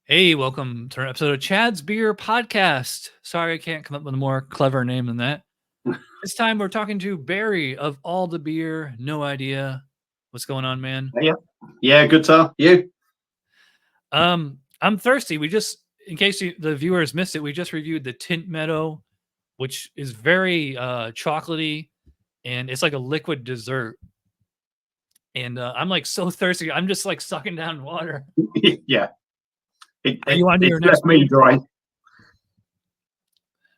Hey, welcome to an episode of Chad's Beer Podcast. Sorry, I can't come up with a more clever name than that. This time we're talking to Barry of All the Beer. No idea what's going on, man. Yeah, good sir. You? I'm thirsty. We just, in case the viewers missed it, we just reviewed the Tint Meadow, which is very chocolatey, and it's like a liquid dessert. And I'm like so thirsty. I'm just like sucking down water. Yeah. Are you on to your It's next left me dry.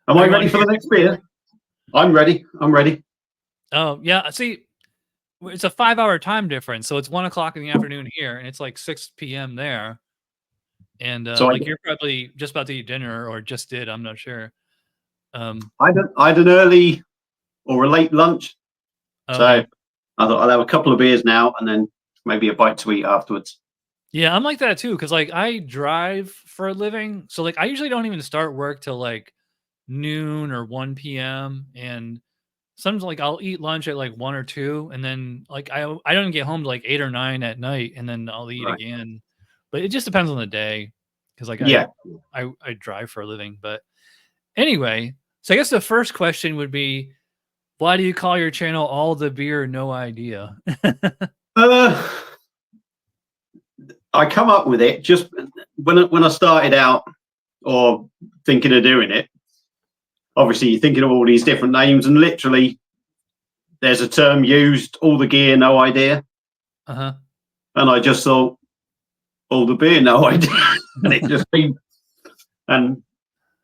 Am I ready for the next beer? I'm ready. I'm ready. Oh, yeah. See, it's a 5-hour time difference, so it's 1 o'clock in the afternoon here, and it's like 6 p.m. there. And So like you're probably just about to eat dinner, or just did. I'm not sure. I had an early or a late lunch, so yeah. I thought I'll have a couple of beers now, and then maybe a bite to eat afterwards. Yeah, I'm like that too, because like I drive for a living, so like I usually don't even start work till like noon or 1 p.m. and sometimes like I'll eat lunch at like 1 or 2, and then like I don't get home to like 8 or 9 at night, and then I'll eat again. But it just depends on the day, because like I drive for a living. But anyway, so I guess the first question would be, why do you call your channel All the Beer No Idea? I come up with it just when I started out or thinking of doing it. Obviously, you're thinking of all these different names, and literally, there's a term used: all the gear, no idea. And I just thought, all the beer, no idea. And it just seemed, and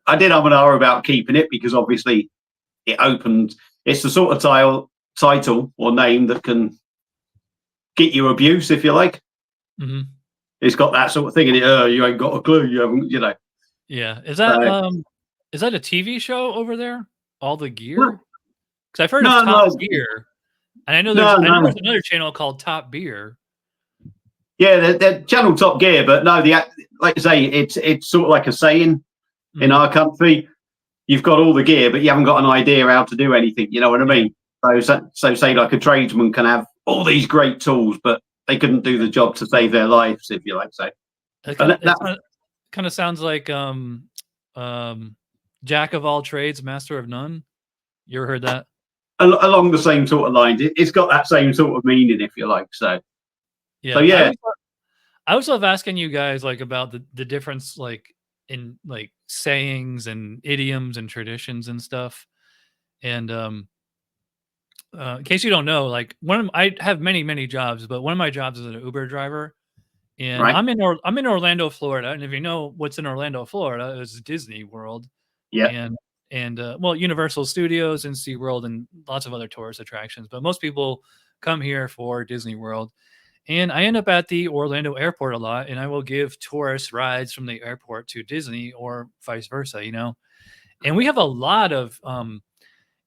I did have an hour about keeping it because obviously it's the sort of title or name that can get you abuse, if you like. It's got that sort of thing in it. Oh, you ain't got a clue. You haven't, Yeah. Is that a TV show over there? All the Gear? Because I've heard of Top Gear. And I know there's another channel called Top Beer. Yeah, they're channel Top Gear, but no, like I say, it's sort of like a saying in our country. You've got all the gear, but you haven't got an idea how to do anything. You know what I mean? So say like a tradesman can have all these great tools, but they couldn't do the job to save their lives, if you like. So it kind of sounds like Jack of all trades, master of none. You ever heard that? Along the same sort of lines. It's got that same sort of meaning, if you like. So yeah. I always love asking you guys like about the difference like in like sayings and idioms and traditions and stuff. And in case you don't know, like I have many jobs, but one of my jobs is an Uber driver, and I'm in Orlando, Florida. And if you know what's in Orlando, Florida, is Disney World, and well, Universal Studios and SeaWorld and lots of other tourist attractions. But most people come here for Disney World. And I end up at the Orlando airport a lot, and I will give tourists rides from the airport to Disney or vice versa, And we have a lot of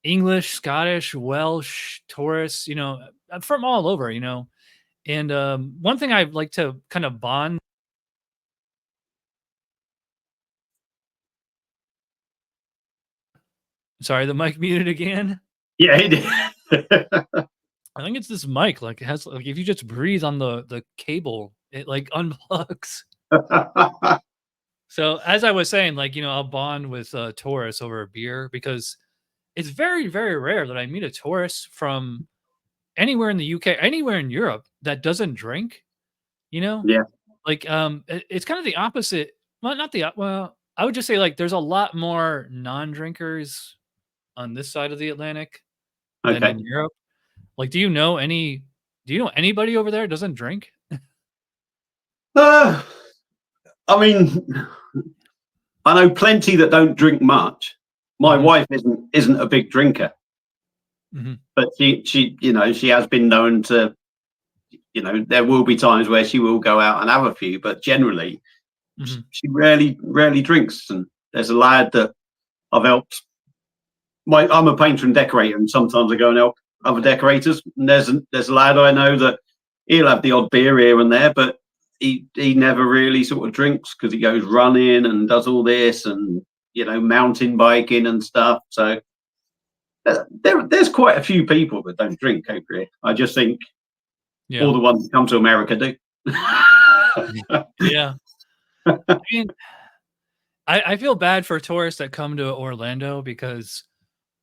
English, Scottish, Welsh tourists, from all over, And one thing I like to kind of bond. Sorry, the mic muted again. Yeah, it did. I think it's this mic. Like it has, like if you just breathe on the cable, it like unplugs. So as I was saying, like I'll bond with tourists over a beer because it's very rare that I meet a tourist from anywhere in the UK, anywhere in Europe that doesn't drink. Yeah. Like it's kind of the opposite. Well, I would just say like there's a lot more non-drinkers on this side of the Atlantic than in Europe. Like, do you know anybody over there doesn't drink? I mean, I know plenty that don't drink much. My wife isn't a big drinker, but she has been known to, there will be times where she will go out and have a few, but generally she rarely drinks. And there's a lad that I've helped. I'm a painter and decorator, and sometimes I go and help other decorators. And there's a lad I know that he'll have the odd beer here and there, but he never really sort of drinks because he goes running and does all this and mountain biking and stuff. So there's quite a few people that don't drink over here. I just think all the ones that come to America do. Yeah. I mean, I feel bad for tourists that come to Orlando because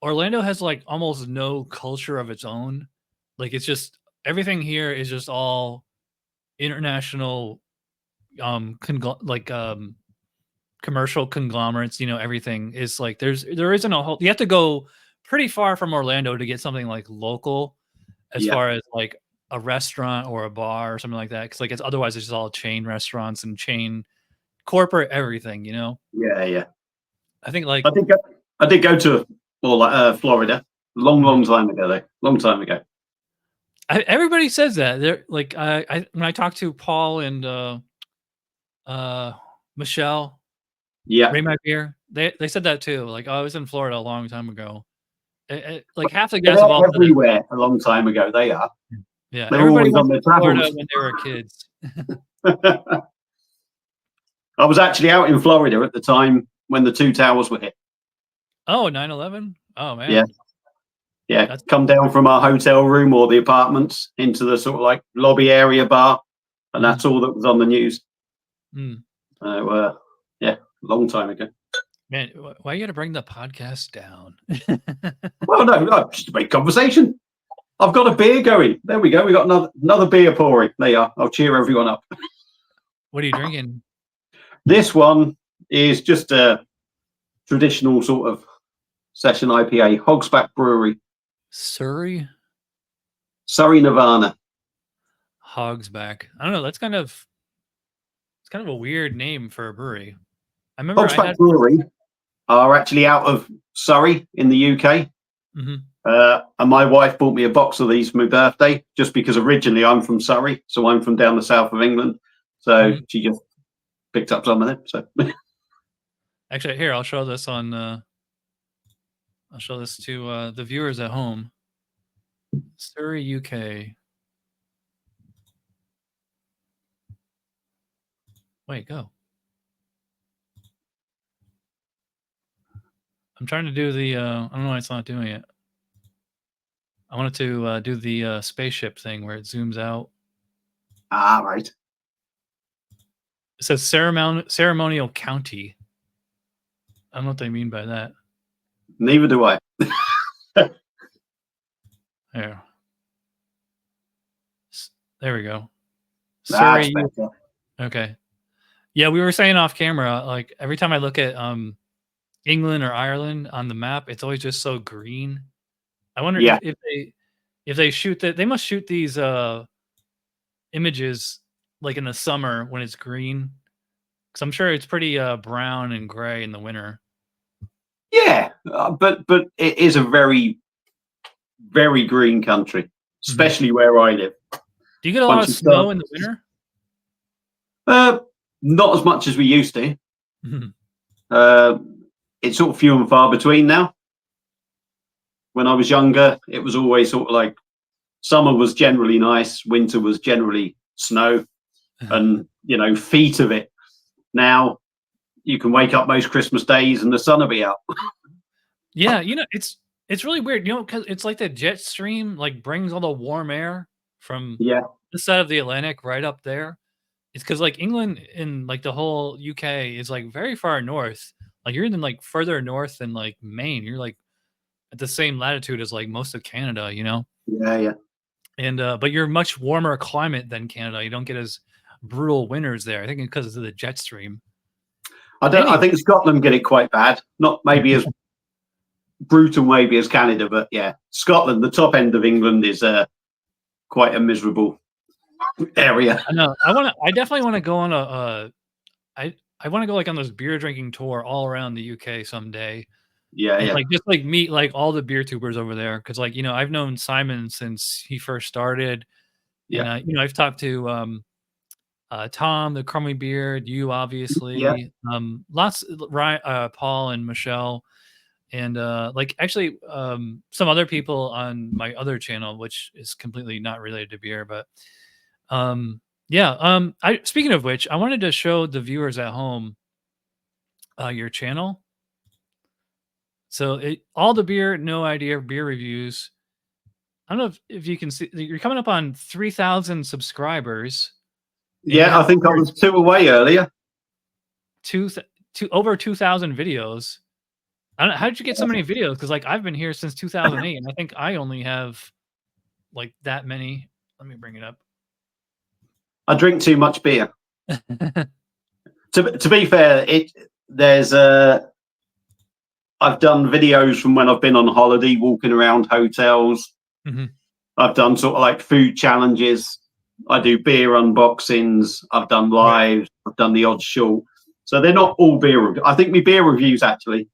Orlando has like almost no culture of its own. Like it's just everything here is just all international commercial conglomerates, everything is like there isn't a whole you have to go pretty far from Orlando to get something like local as Yeah, far as like a restaurant or a bar or something like that. Cause like it's otherwise it's just all chain restaurants and chain corporate everything. yeah, yeah. I think like I think I did go to Florida long, Mhm. long time ago. Though, long time ago. Everybody says that. They're like I when I talk to Paul and uh Michelle, Yeah, Ray My Beer, they said that too. Like, oh, I was in Florida a long time ago. Like half the guys have all they're said it. everywhere. A long time ago, they are. Yeah, They're everybody always went on to their Florida travels. when they were kids. I was actually out in Florida at the time when the two towers were hit. Oh, 9/11? Oh, Yeah, man. yeah. That's Come down from our hotel room or the apartments into the sort of like lobby area bar, and mhm, that's all that was on the news. mm. So, yeah, long time ago. Man, why you gotta bring the podcast down? Well, no, just to make conversation. I've got a beer going. There we go. We got another beer pouring. There you are. I'll cheer everyone up. What are you drinking? This one is just a traditional sort of session IPA, Hogsback Brewery, Surrey? Surrey, Nirvana. Hogsback. I don't know, it's kind of a weird name for a brewery. I remember I Hogsback had Brewery are actually out of Surrey in the UK. Mhm, And my wife bought me a box of these for my birthday, just because originally I'm from Surrey, so I'm from down the south of England. So mhm. she just picked up some of them. So Actually, here, I'll show this I'll show this to, the viewers at home. Surrey, UK. Wait, go. I'm trying to do the, I don't know why it's not doing it. I wanted to, do the, spaceship thing where it zooms out. right. It says ceremonial county. I don't know what they mean by that. Neither do I. There. There we go. That's Surrey. better. Okay. Yeah, we were saying off camera, like every time I look at England or Ireland on the map, it's always just so green. I wonder Yeah, if they shoot that they must shoot these images like in the summer when it's green. Cause I'm sure it's pretty brown and gray in the winter. yeah, but it is a very, very green country, Mhm. especially where I live. Do you get a lot Once of you start, snow in the winter? uh, not as much as we used to. Mhm. Uh, it's sort of few and far between now. When I was younger, it was always sort of like summer was generally nice, winter was generally snow, and feet of it. Now you can wake up most Christmas days and the sun will be out. Yeah, it's really weird, because it's like the jet stream, like, brings all the warm air from Yeah, this side of the Atlantic right up there. It's because like, England and, like, the whole UK is, like, very far north. Like, you're even, like, further north than, like, Maine. You're, like, at the same latitude as, like, most of Canada. yeah, yeah. And, but you're much warmer climate than Canada. You don't get as brutal winters there, I think because of the jet stream. I Anyway. think Scotland get it quite bad. Not maybe as brutal maybe as Canada, but yeah, Scotland, the top end of England is quite a miserable area. I know. I definitely wanna go on I wanna go, like, on this beer drinking tour all around the UK someday Yeah, and, yeah, like, just, like, meet, like, all the beer tubers over there because like, I've known Simon since he first started, and, yeah, I've talked to, Tom, the Crummy Beard, you yeah, obviously, lots Paul and Michelle, and, like, actually, some other people on my other channel, which is completely not related to beer, but, yeah, I speaking of which, I wanted to show the viewers at home, your channel. So all the beer, no idea beer reviews. I don't know if you can see you're coming up on 3,000 subscribers and you yeah. have I think I over was 2 away earlier. over 2,000 videos. I don't, how did you get so many videos? Because like I've been here since 2008, and I think I only have like that many. Let me bring it up. I drink too much beer. To be fair, I've done videos from when I've been on holiday, walking around hotels. I've done sort of like food challenges. I do beer unboxings. I've done lives. I've done the odd short. So they're not all beer. I think my beer reviews actually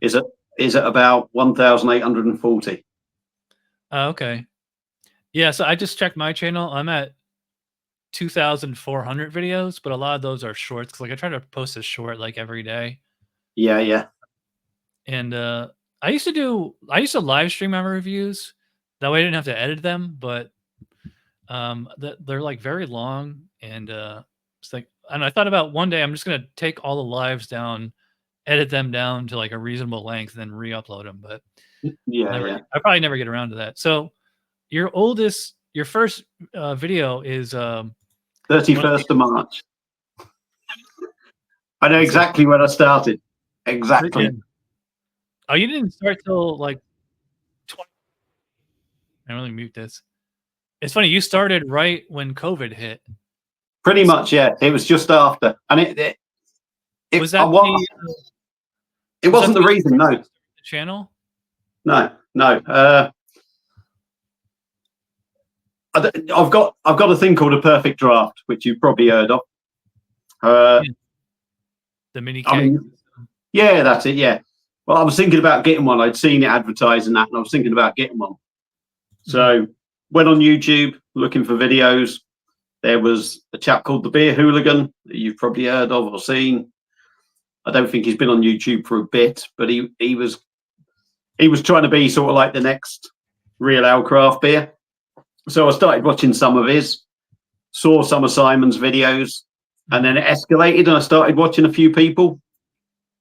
is at about 1,840. Okay. Yeah. So I just checked my channel. I'm at 2,400 videos, but a lot of those are shorts. Cause like I try to post a short like every day. Yeah, yeah. And I used to live stream my reviews. That way I didn't have to edit them, but they're like very long, and it's like, and I thought about one day I'm just gonna take all the lives down, edit them down to like a reasonable length, and then re-upload them. But yeah, I probably never get around to that. So your first video is 31st of March. I know exactly when I started. Exactly. Oh, you didn't start till like 20. I really mute this. It's funny, you started right when COVID hit. Pretty much, yeah. It was just after, and it was that it wasn't the reason. No, the channel. No. I've got a thing called a perfect draft, which you've probably heard of. The mini keg. Yeah, that's it. Yeah. Well, I was thinking about getting one. I'd seen it advertised and that, and I was thinking about getting one. So went on YouTube looking for videos. There was a chap called the Beer Hooligan that you've probably heard of or seen. I don't think he's been on YouTube for a bit, but he was trying to be sort of like the next real ale craft beer. So I started watching some of his, saw some of Simon's videos, and then it escalated, and I started watching a few people.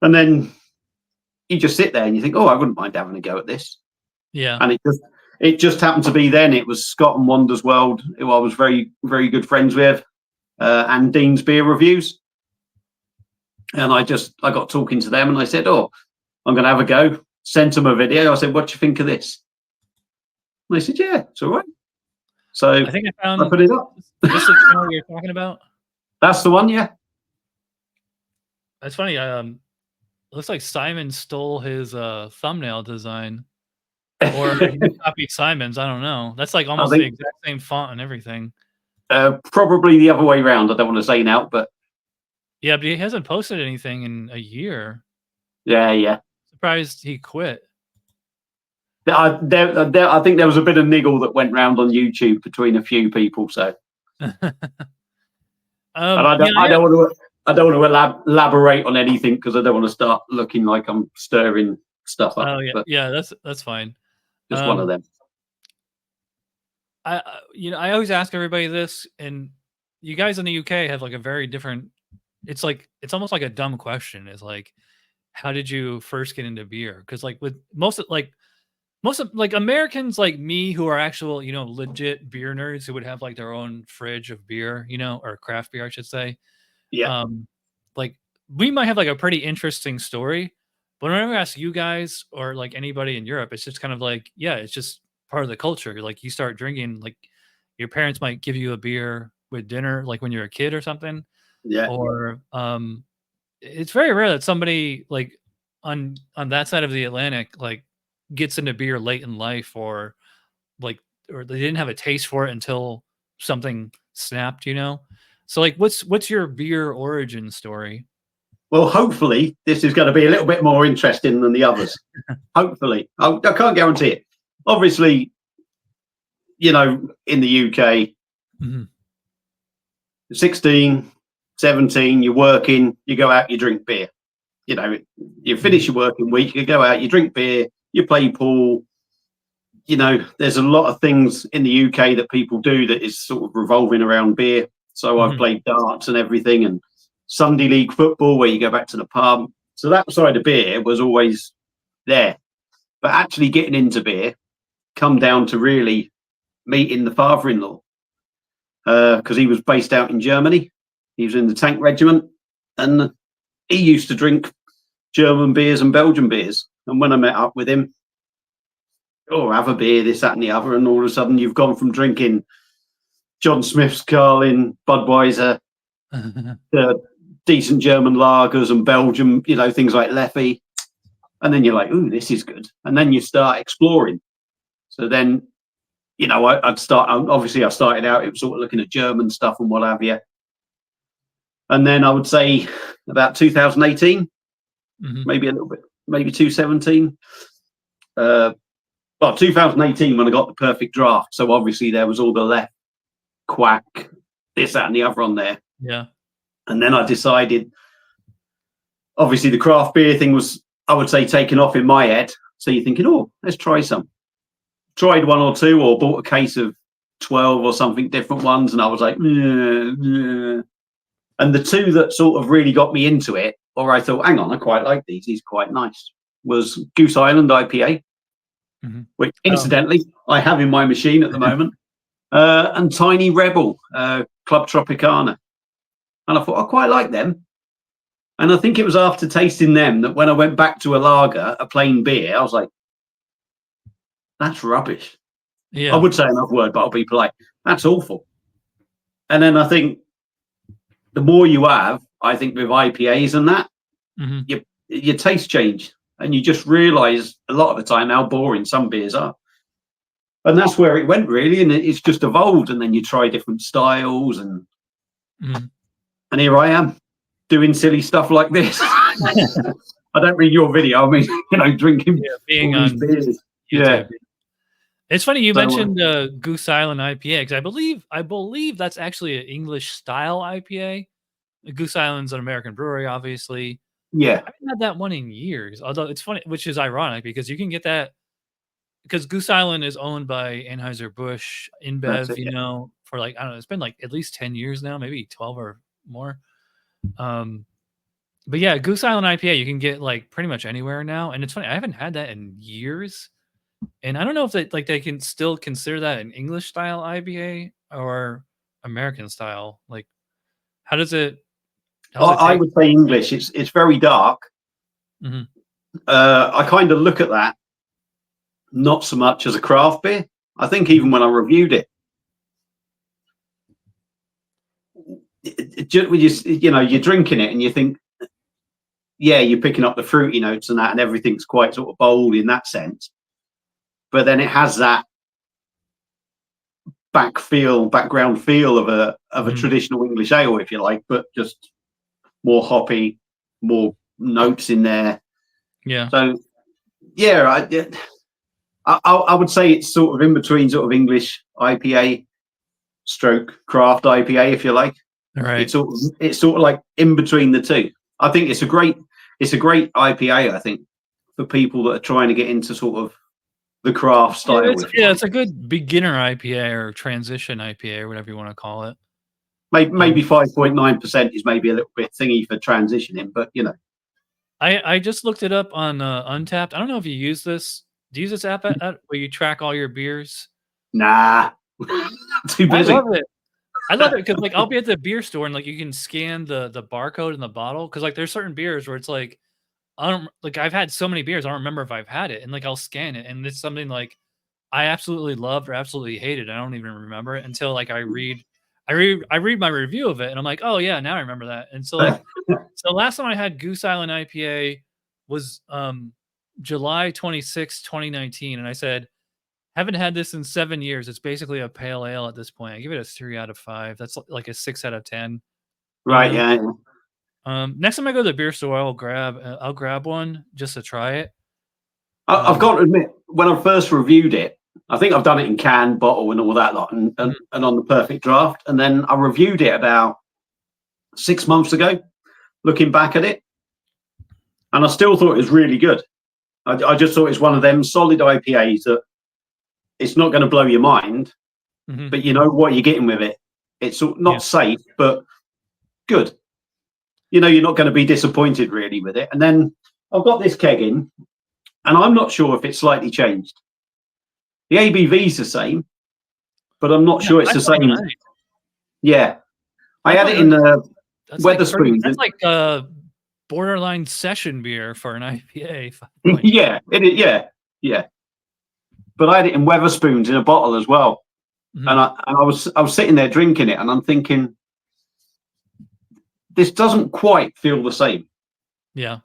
And then you just sit there and you think, oh, I wouldn't mind having a go at this. Yeah. And it just happened to be then. It was Scott and Wander's World, who I was very, very good friends with, and Dean's Beer Reviews. And I got talking to them, and I said, oh, I'm going to have a go. Sent them a video. I said, what do you think of this? And they said, yeah, it's all right. So I think I put it up. Is this the channel you're talking about? That's the one, yeah. That's funny. It looks like Simon stole his thumbnail design, or he copied Simon's. I don't know. That's like almost the exact same font and everything. Probably the other way around. I don't want to say now, but yeah, but he hasn't posted anything in a year. Yeah. Surprised he quit. I think there was a bit of niggle that went round on YouTube between a few people. So, and I don't want to elaborate on anything because I don't want to start looking like I'm stirring stuff up. Oh yeah, yeah, that's fine. Just one of them. I always ask everybody this, and you guys in the UK have like a very different. It's almost like a dumb question. Is like, how did you first get into beer? Because like with most of Americans like me who are actual, legit beer nerds who would have like their own fridge of beer, or craft beer, I should say. Yeah. Like we might have like a pretty interesting story, but whenever I ask you guys or like anybody in Europe, it's just kind of like, yeah, it's just part of the culture. Like you start drinking, like your parents might give you a beer with dinner, like when you're a kid or something. Yeah. Or it's very rare that somebody like on that side of the Atlantic like gets into beer late in life, or they didn't have a taste for it until something snapped, So like what's your beer origin story? Well, hopefully this is going to be a little bit more interesting than the others. Hopefully. I can't guarantee it. Obviously, in the UK, 16, 17, you're working, you go out, you drink beer. You finish your working week, you go out, you drink beer, you play pool. There's a lot of things in the UK that people do that is sort of revolving around beer. So I've played darts and everything, and Sunday league football where you go back to the pub. So that side of beer was always there. But actually getting into beer come down to really meeting the father-in-law, because he was based out in Germany. He was in the tank regiment, and he used to drink German beers and Belgian beers. And when I met up with him, oh, have a beer, this, that, and the other. And all of a sudden, you've gone from drinking John Smith's, Carlin, Budweiser, decent German lagers and Belgium, you know, things like Leffe. And then you're like, ooh, this is good. And then you start exploring. So then, you know, I started out, it was sort of looking at German stuff and what have you. And then I would say about 2018, maybe a little bit, maybe 2017. Well, 2018 when I got the perfect draft. So obviously there was all the left, quack, this, that, and the other on there. Yeah. And then I decided, obviously the craft beer thing was, I would say, taken off in my head. So you're thinking, oh, let's try some. Tried one or two, or bought a case of 12 or something, different ones. And I was like, yeah. And the two that sort of really got me into it, or I thought, hang on, I quite like these. These are quite nice. Was Goose Island IPA, which incidentally I have in my machine at the moment, and Tiny Rebel Club Tropicana. And I thought, I quite like them. And I think it was after tasting them that when I went back to a lager, a plain beer, I was like, that's rubbish. Yeah. I would say another word, but I'll be polite. That's awful. And then I think the more you have, I think with IPAs and that, your taste change. And you just realise a lot of the time how boring some beers are. And that's where it went, really. And it's just evolved. And then you try different styles. And here I am doing silly stuff like this. I don't read your video. I mean, you know, drinking being on beers. YouTube. Yeah. It's funny you mentioned Goose Island IPA, because I believe that's actually an English style IPA. Goose Island's an American brewery, obviously. Yeah. I haven't had that one in years, although it's funny, which is ironic because you can get that because Goose Island is owned by Anheuser-Busch InBev, you know, for like, I don't know, it's been like at least 10 years now, maybe 12 or more. But yeah, Goose Island IPA, you can get like pretty much anywhere now. And it's funny, I haven't had that in years. And I don't know if they can still consider that an English style IPA or American style. Like, how does it? I would say English. It's very dark. I kind of look at that not so much as a craft beer. I think even when I reviewed it, you know, you're drinking it and you think, yeah, you're picking up the fruity notes and that, and everything's quite sort of bold in that sense. But then it has that background feel of a traditional English ale, if you like, but just more hoppy, more notes in there. Yeah. So, yeah, I would say it's sort of in between sort of English IPA stroke craft IPA, if you like. Right. It's sort of like in between the two. I think it's a great IPA, I think, for people that are trying to get into sort of the craft style. It's a good beginner IPA or transition IPA or whatever you want to call it. Maybe 5.9% is maybe a little bit thingy for transitioning, but you know. I just looked it up on Untappd. I don't know if you use this. Do you use this app where you track all your beers? Nah, too busy. I love it. I love it because like I'll be at the beer store and like you can scan the barcode in the bottle because like there's certain beers where it's like I've had so many beers I don't remember if I've had it, and like I'll scan it and it's something like I absolutely loved or absolutely hated. I don't even remember it until like I read my review of it and I'm like, oh yeah, now I remember that. And so like so last time I had Goose Island IPA was July 26, 2019, and I said, haven't had this in 7 years. It's basically a pale ale at this point. I give it a 3 out of 5. That's like a 6 out of 10. Right. Yeah. Next time I go to the beer store, I'll grab one just to try it. I've got to admit, when I first reviewed it, I think I've done it in can, bottle, and all that lot, and on the perfect draft. And then I reviewed it about 6 months ago, looking back at it, and I still thought it was really good. I just thought it's one of them solid IPAs that it's not going to blow your mind, but you know what you're getting with it. It's not safe, but good. You know, you're not going to be disappointed really with it. And then I've got this keg in, and I'm not sure if it's slightly changed. The ABV's the same, but I'm not sure it's the same. Nice. Yeah. I had it in Weatherspoons. That's like borderline session beer for an IPA. Yeah, yeah. But I had it in Wetherspoons in a bottle as well, and I was sitting there drinking it, and I'm thinking, this doesn't quite feel the same. Yeah.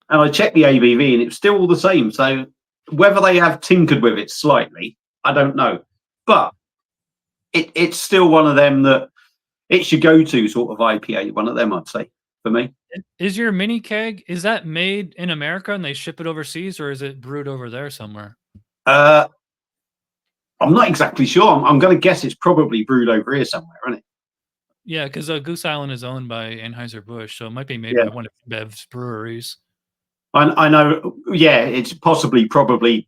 And I checked the ABV, and it's still all the same. So whether they have tinkered with it slightly, I don't know. But it's still one of them that it's your go-to sort of IPA. One of them, I'd say, for me. Is your mini keg, is that made in America and they ship it overseas, or is it brewed over there somewhere? I'm not exactly sure. I'm going to guess it's probably brewed over here somewhere, isn't it? Yeah, because Goose Island is owned by Anheuser-Busch, so it might be made by one of Bev's breweries. I know. Yeah, it's probably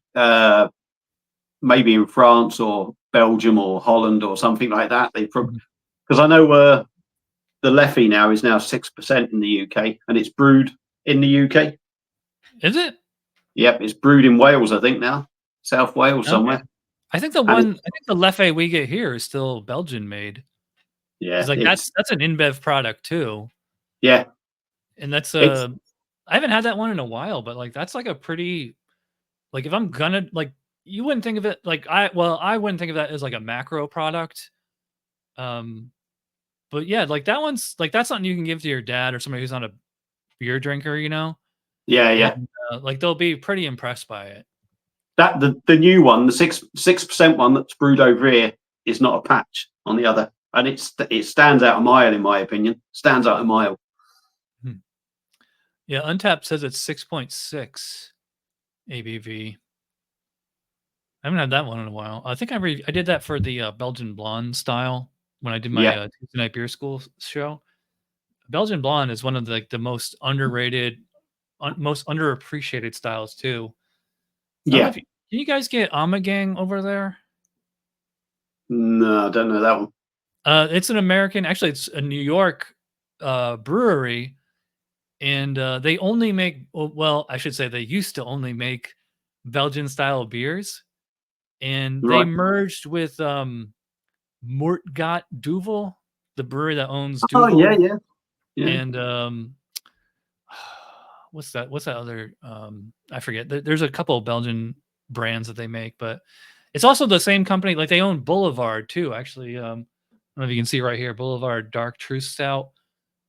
maybe in France or Belgium or Holland or something like that. They probably, because I know the Leffy now is now 6% in the UK, and it's brewed in the UK. Is it? Yep, it's brewed in Wales, I think now, South Wales somewhere. I think the Leffe we get here is still Belgian made. Yeah, like that's an InBev product too. Yeah, and that's I haven't had that one in a while, but like that's like a pretty, like, if I'm gonna, like, you wouldn't think of it like I wouldn't think of that as like a macro product. But yeah, like that one's like, that's something you can give to your dad or somebody who's not a beer drinker, you know? Yeah, yeah. And, like they'll be pretty impressed by it. That the new one, the 6% one that's brewed over here, is not a patch on the other, and it stands out a mile, in my opinion. Stands out a mile. Yeah, Untapped says it's 6.6 ABV. I haven't had that one in a while. I think I did that for the Belgian Blonde style when I did my Tuesday Night Beer School show. Belgian Blonde is one of the most underrated, most underappreciated styles too. Yeah. Can you guys get Amagang over there? No, I don't know that one. It's an American, actually it's a New York brewery, and they only make, well, I should say they used to only make Belgian style beers, and they merged with Moortgat Duvel, the brewery that owns Duvel. Oh yeah. And what's that other, I forget. There's a couple of Belgian brands that they make, but it's also the same company. Like they own Boulevard too, actually. I don't know if you can see right here, Boulevard Dark Truth Stout.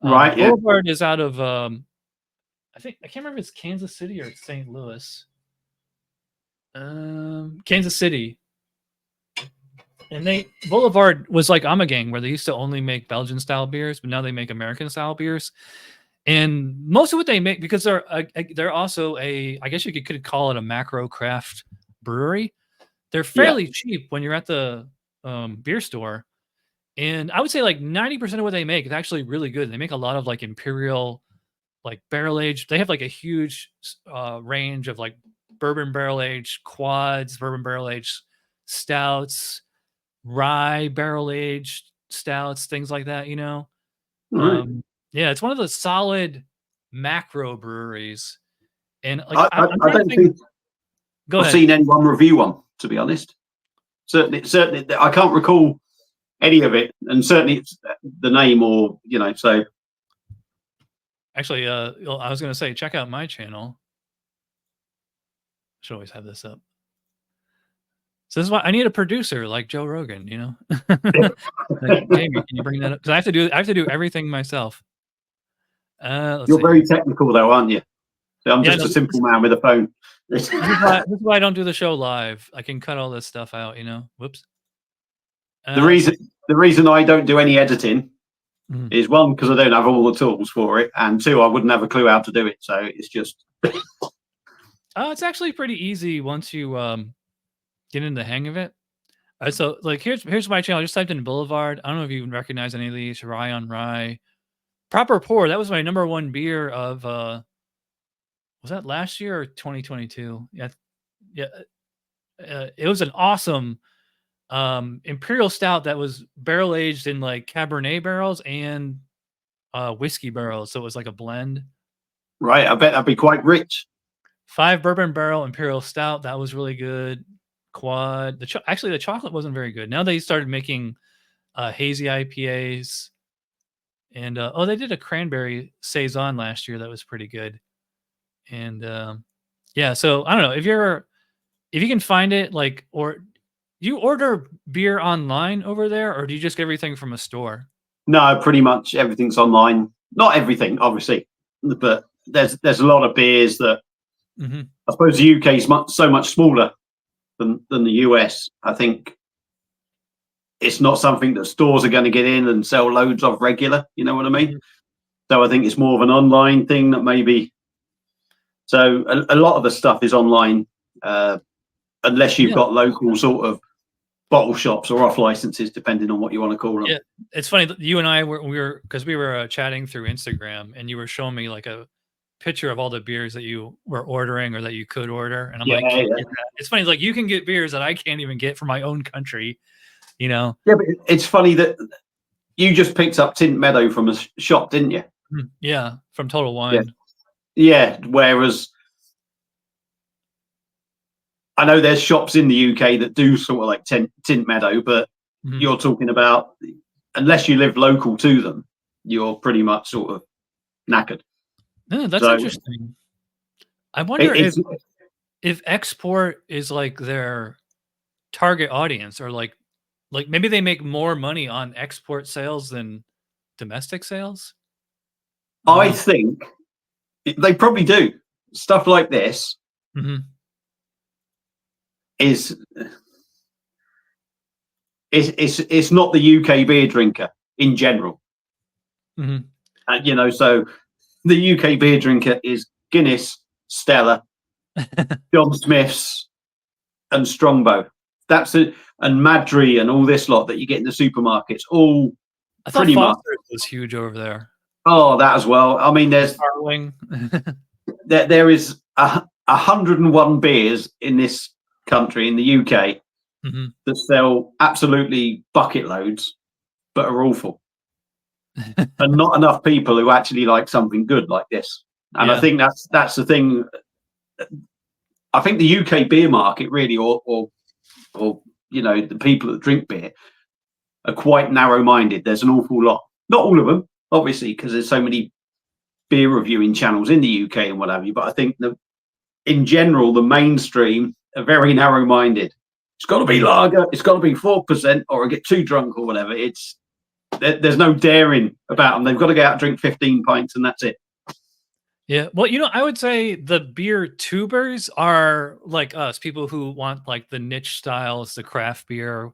Right. Boulevard is out of I can't remember if it's Kansas City or St. Louis. Kansas City. And Boulevard was like Amagang, where they used to only make Belgian style beers, but now they make American style beers. And most of what they make, because they're also I guess you could call it a macro craft brewery. They're fairly cheap when you're at the beer store. And I would say like 90% of what they make is actually really good. They make a lot of like imperial, like barrel aged. They have like a huge range of like bourbon barrel aged quads, bourbon barrel aged stouts, rye barrel aged stouts, things like that, you know? Yeah, it's one of the solid macro breweries. And like I don't think I've seen anyone review one, to be honest. Certainly, I can't recall any of it, and certainly it's the name, or so. Actually, I was going to say, check out my channel. Should always have this up. So this is why I need a producer like Joe Rogan, you know. Like, Jamie, can you bring that up? Because I have to do everything myself. You're very technical, though, aren't you? So I'm just a simple man with a phone. This is why I don't do the show live. I can cut all this stuff out, you know. Whoops. The reason I don't do any editing is, one, because I don't have all the tools for it, and two, I wouldn't have a clue how to do it. So it's just. It's actually pretty easy once you get in the hang of it. So like here's my channel. I just typed in Boulevard. I don't know if you recognize any of these. Rye on Rye, Proper Pour. That was my #1 beer of was that last year or 2022? Yeah. It was an awesome imperial stout that was barrel aged in like Cabernet barrels and whiskey barrels. So it was like a blend. Right. I bet that'd be quite rich. 5 bourbon barrel imperial stout. That was really good. Quad. Actually, the chocolate wasn't very good. Now they started making hazy IPAs, And oh, they did a cranberry saison last year that was pretty good. And yeah, so I don't know if you can find it, like, or do you order beer online over there, or do you just get everything from a store? No, pretty much everything's online. Not everything, obviously, but there's a lot of beers that I suppose the UK is so much smaller than the US. I think it's not something that stores are going to get in and sell loads of regular. You know what I mean? So I think it's more of an online thing that maybe. So a lot of the stuff is online, unless you've got local sort of bottle shops or off licenses, depending on what you want to call them. Yeah, it's funny that you and I were because we were chatting through Instagram, and you were showing me like a picture of all the beers that you were ordering or that you could order, and I'm like, it's funny, like you can get beers that I can't even get from my own country, you know? Yeah, but it's funny that you just picked up Tint Meadow from a shop, didn't you? Yeah, from Total Wine. Yeah, whereas I know there's shops in the UK that do sort of like Tint Meadow, but you're talking about, unless you live local to them, you're pretty much sort of knackered. Yeah, that's interesting. I wonder if export is like their target audience, or like maybe they make more money on export sales than domestic sales. I think they probably do. Stuff like this is it's not the UK beer drinker in general. You know, so the UK beer drinker is Guinness, Stella, John Smith's, and Strongbow. That's it, and Madri and all this lot that you get in the supermarkets. All I thought pretty much was huge over there. Oh, that as well. I mean, there's there is 101 beers in this country, in the UK, that sell absolutely bucket loads, but are awful, and not enough people who actually like something good like this. And I think that's the thing. I think the UK beer market really, or you know, the people that drink beer are quite narrow-minded. There's an awful lot, not all of them, obviously, because there's so many beer reviewing channels in the UK and what have you. But I think that in general, the mainstream are very narrow-minded. It's got to be lager, it's got to be 4%, or I get too drunk or whatever. There's no daring about them. They've got to get out and drink 15 pints, and that's it. Yeah, well, you know, I would say the beer tubers are like us, people who want like the niche styles, the craft beer,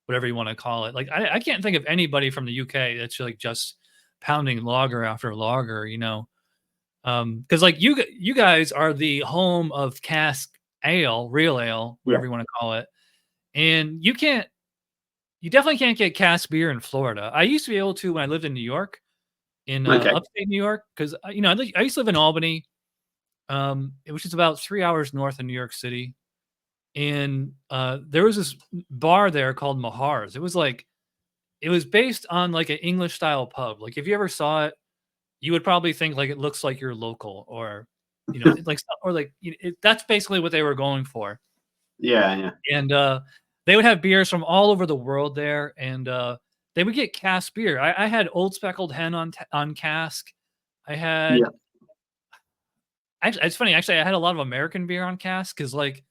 whatever you want to call it. Like I can't think of anybody from the UK that's like just pounding lager after lager, you know. Because like you guys are the home of cask ale, real ale, whatever you want to call it. And you definitely can't get cask beer in Florida. I used to be able to when I lived in New York, in upstate New York, because you know, I used to live in Albany, which is about 3 hours north of New York City. And there was this bar there called Mahar's. It was based on like an English style pub. Like if you ever saw it, you would probably think like it looks like your local, or you know, that's basically what they were going for. Yeah. And they would have beers from all over the world there, and they would get cask beer. I had Old Speckled Hen on cask. I had actually, it's funny. Actually, I had a lot of American beer on cask, because like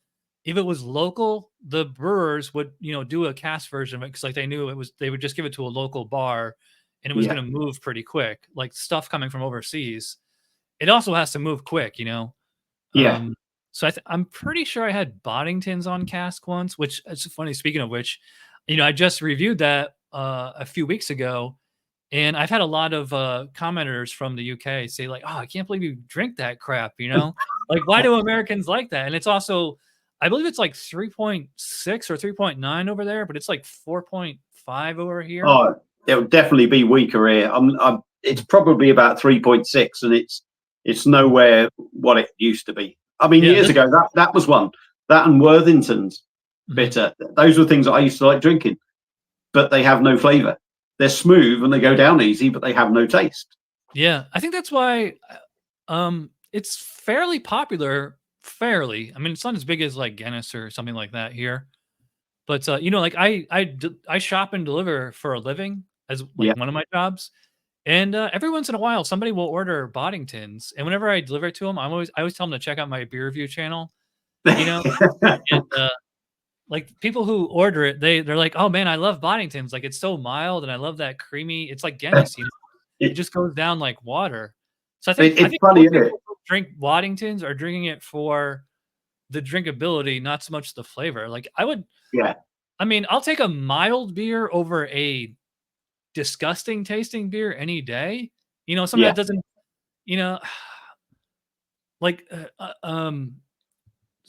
if it was local, the brewers would, you know, do a cask version of it, because like they knew they would just give it to a local bar, and it was going to move pretty quick. Like stuff coming from overseas, it also has to move quick, you know. So I'm pretty sure I had Boddington's on cask once, which it's funny. Speaking of which, you know, I just reviewed that a few weeks ago, and I've had a lot of commenters from the UK say like, "Oh, I can't believe you drink that crap," you know, like why do Americans like that? And it's also, I believe it's like 3.6 or 3.9 over there, but it's like 4.5 over here. Oh, it'll definitely be weaker here. It's probably about 3.6, and it's nowhere what it used to be. I mean, years ago, that was one. That and Worthington's bitter. Those were things that I used to like drinking, but they have no flavor. They're smooth and they go down easy, but they have no taste. Yeah, I think that's why it's fairly popular. I mean, it's not as big as like Guinness or something like that here, but you know, like I shop and deliver for a living as like one of my jobs, And every once in a while, somebody will order Boddingtons, and whenever I deliver it to them, I always tell them to check out my beer review channel, you know, and like people who order it, they're like, "Oh man, I love Boddingtons. Like it's so mild, and I love that creamy. It's like Guinness, you know, it just goes down like water." So I It's think funny, most isn't it? people who drink Waddingtons are drinking it for the drinkability, not so much the flavor. Like Yeah, I mean, I'll take a mild beer over a disgusting tasting beer any day. You know, something yeah, that doesn't, you know, like,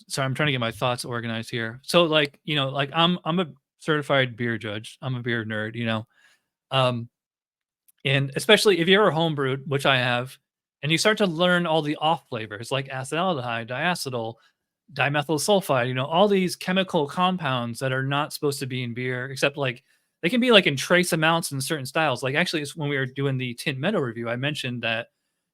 sorry, I'm trying to get my thoughts organized here. So, like, you know, like I'm a certified beer judge. I'm a beer nerd, you know. Um, and especially if you're a homebrewed, which I have, and you start to learn all the off flavors like acetaldehyde, diacetyl, dimethyl sulfide, you know, all these chemical compounds that are not supposed to be in beer, except like they can be like in trace amounts in certain styles. Like actually, it's when we were doing the Tint Meadow review, I mentioned that,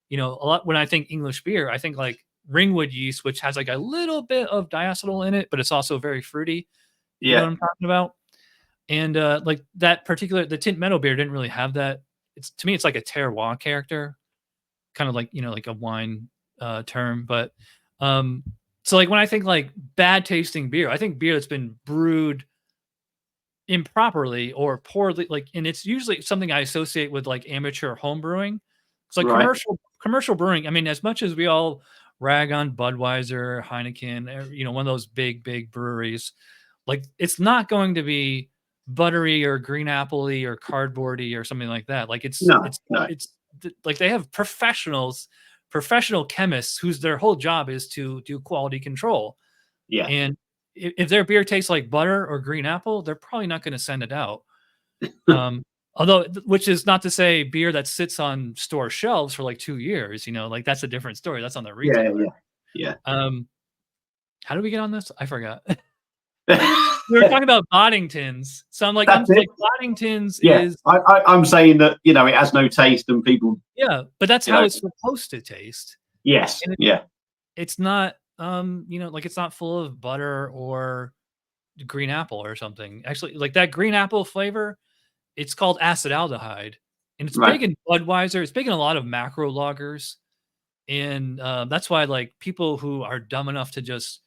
you know, a lot when I think English beer, I think like ringwood yeast, which has like a little bit of diacetyl in it, but it's also very fruity. You know yeah, what I'm talking about? And like that particular the Tint Meadow beer didn't really have that. It's to me, it's like a terroir character, kind of like, you know, like a wine term. But um, so like when I think like bad tasting beer, I think beer that's been brewed improperly or poorly, like, and it's usually something I associate with like amateur home brewing. It's like right. commercial brewing. I mean, as much as we all rag on Budweiser, Heineken, you know, one of those big breweries, like it's not going to be buttery or green appley or cardboardy or something like that. Like No, no. like they have professional chemists whose their whole job is to do quality control. Yeah, And if their beer tastes like butter or green apple, they're probably not going to send it out. Although, which is not to say beer that sits on store shelves for like 2 years, you know, like that's a different story. That's on the yeah, retailer. yeah, Um, how do we get on this? I forgot. yeah. We were talking about Boddingtons. So I'm That's it. like Boddingtons Yeah, is I'm saying that, you know, it has no taste and people, yeah, but that's you how know, it's supposed to taste. yes, And yeah, it's not you know, like it's not full of butter or green apple or something. Actually, like that green apple flavor, it's called acetaldehyde, and it's right. big in Budweiser. It's big in a lot of macro lagers, and that's why like people who are dumb enough to just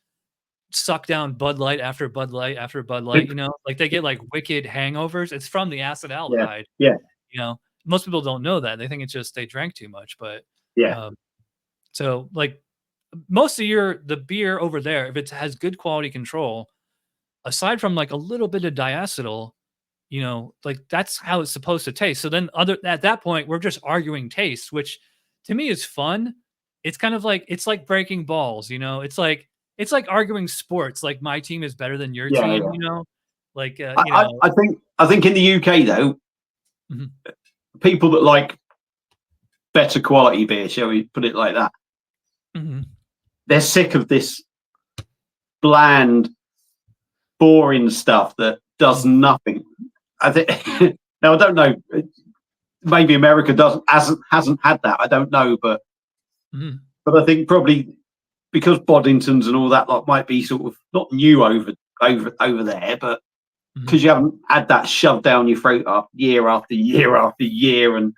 suck down Bud Light after Bud Light after Bud Light, you know, like they get like wicked hangovers. It's from the Yeah, acetaldehyde. yeah, You know, most people don't know that. They think it's just they drank too much, but yeah, um, so like most of the beer over there, if it has good quality control, aside from like a little bit of diacetyl, you know, like that's how it's supposed to taste. So then other at that point, we're just arguing taste, which to me is fun. It's kind of like it's like breaking balls, you know. It's like arguing sports, like my team is better than your yeah, team, yeah. you know. Like you know, I think in the UK though, mhm, people that like better quality beer, shall we put it like that, mhm, they're sick of this bland, boring stuff that does mhm, nothing. I think now I don't know. Maybe America doesn't hasn't had that. I don't know, mhm, but I think probably because Boddingtons and all that lot might be sort of not new over there, but mhm. because you haven't had that shoved down your throat after year after year, and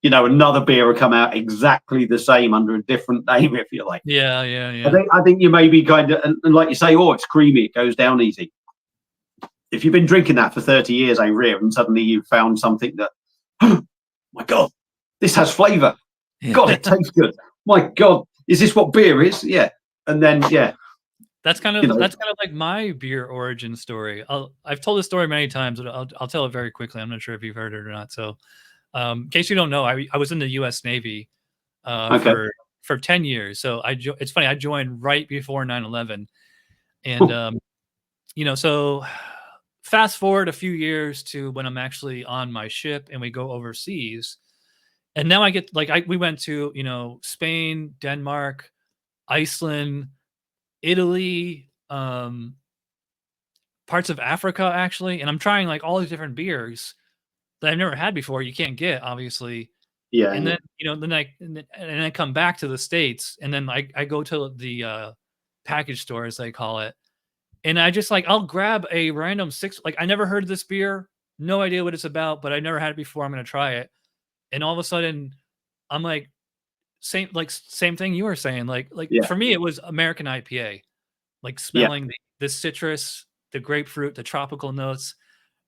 you know another beer will come out exactly the same under a different name, if you like. Yeah, yeah, yeah. I think you may be kind of and like you say, oh, it's creamy, it goes down easy. If you've been drinking that for 30 years, a rear, and suddenly you've found something that, oh my god, this has flavour. God, Yeah. it tastes good. My god, is this what beer is? Yeah, and then yeah, you know, That's kind of like my beer origin story. I've told this story many times, but I'll tell it very quickly. I'm not sure if you've heard it or not. So, in case you don't know, I was in the U.S. Navy okay, for 10 years. So it's funny. I joined right before 9/11, and you know, so fast forward a few years to when I'm actually on my ship and we go overseas, and now I get like we went to, you know, Spain, Denmark, Iceland, Italy, parts of Africa actually, and I'm trying like all these different beers that I've never had before. You can't get obviously, yeah, and yeah, then you know and I come back to the states, and then I go to the package store as they call it, and I just like I'll grab a random six. Like I never heard of this beer, no idea what it's about, but I never had it before. I'm gonna try it. and all of a sudden I'm like, same thing you were saying. Like Yeah. for me, it was American IPA, like smelling the citrus, the grapefruit, the tropical notes.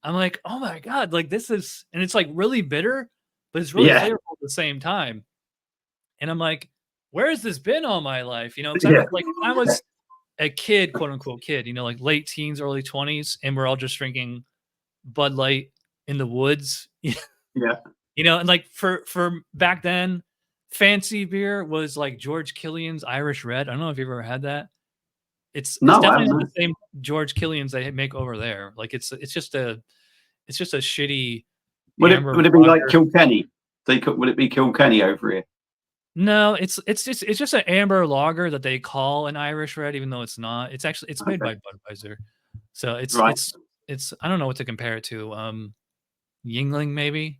I'm like, oh my God, like this is, and it's like really bitter, but it's really flavorful at the same time. And I'm like, where has this been all my life? You know, because I remember like when I was a kid, quote unquote kid, you know, like late teens, early 20s, and we're all just drinking Bud Light in the woods. Yeah. You know, and like for back then, fancy beer was like George Killian's Irish Red. I don't know if you've ever had that. It's definitely not the same George Killian's they make over there. Like it's just a shitty amber would it be like Kilkenny? Would it be Kilkenny over here? No, it's just an amber lager that they call an Irish Red, even though it's not. It's actually made by Budweiser. So it's I don't know what to compare it to. Yingling maybe,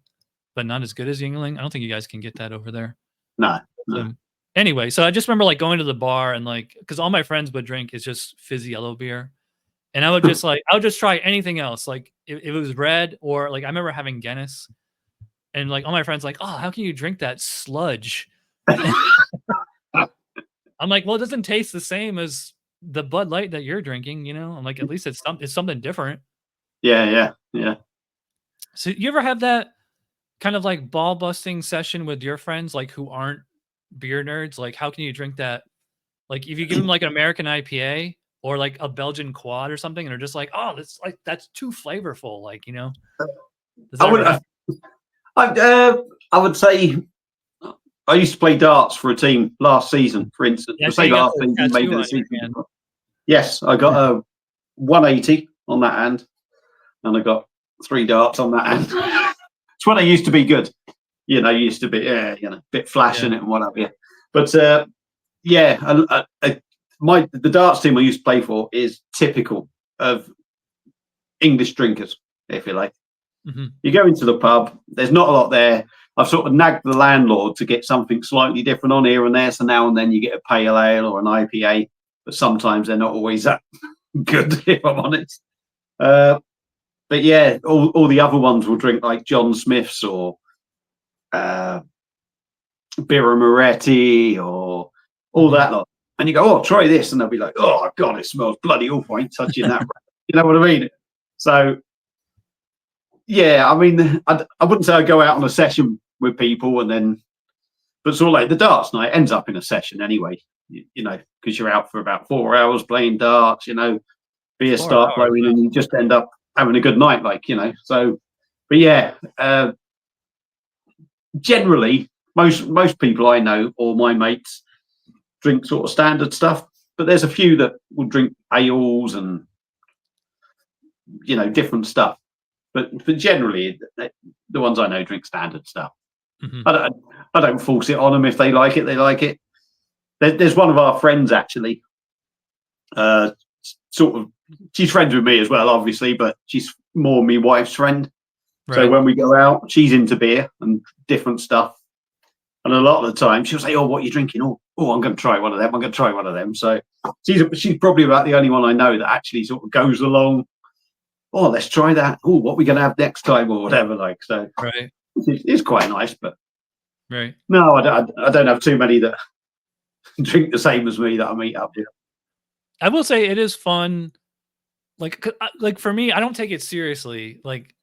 but not as good as Yingling. I don't think you guys can get that over there. No. Anyway, so I just remember like going to the bar and like, because all my friends would drink is just fizzy yellow beer, and I would just like I would just try anything else. Like if it was red, or like I remember having Guinness, and like all my friends like, oh, how can you drink that sludge? I'm like, well, it doesn't taste the same as the Bud Light that you're drinking, you know? I'm like, at least it's something different. Yeah. So you ever have that kind of like ball busting session with your friends, like who aren't beer nerds? Like, how can you drink that? Like, if you give them like an American IPA or like a Belgian quad or something, and they're just like, oh, that's too flavorful. Like, you know, I would say I used to play darts for a team last season, for instance. Yeah, say last season, maybe the season. Yes, I got a 180 on that hand, and I got 3 darts on that hand. It's when I used to be good. You know, used to be a bit flashing it and what have you. But the darts team I used to play for is typical of English drinkers, if you like. Mm-hmm. You go into the pub, there's not a lot there. I've sort of nagged the landlord to get something slightly different on here and there. So now and then you get a pale ale or an IPA, but sometimes they're not always that good, if I'm honest. But yeah, all the other ones will drink like John Smith's or Birra Moretti or all that lot. And you go, oh, try this. And they'll be like, oh, God, it smells bloody awful. I ain't touching that. You know what I mean? So, yeah, I mean, I wouldn't say I go out on a session with people and then, but sort of like the darts night ends up in a session anyway, you know, because you're out for about 4 hours playing darts, you know, beers start flowing and you just end up having a good night, like, you know. So, but yeah, generally, most people I know or my mates drink sort of standard stuff, but there's a few that will drink ales and, you know, different stuff. But generally, the ones I know drink standard stuff. Mm-hmm. I don't force it on them. If they like it, they like it. There's one of our friends actually, sort of, she's friends with me as well, obviously, but she's more my wife's friend. Right. So when we go out, she's into beer and different stuff. And a lot of the time she'll say, oh, what are you drinking? Oh, I'm going to try one of them. I'm going to try one of them. So she's probably about the only one I know that actually sort of goes along. Oh, let's try that. Oh, what are we going to have next time or whatever. Like, so right. It's quite nice, but right. No, I don't have too many that drink the same as me that I meet up with. I will say it is fun. Like for me, I don't take it seriously. Like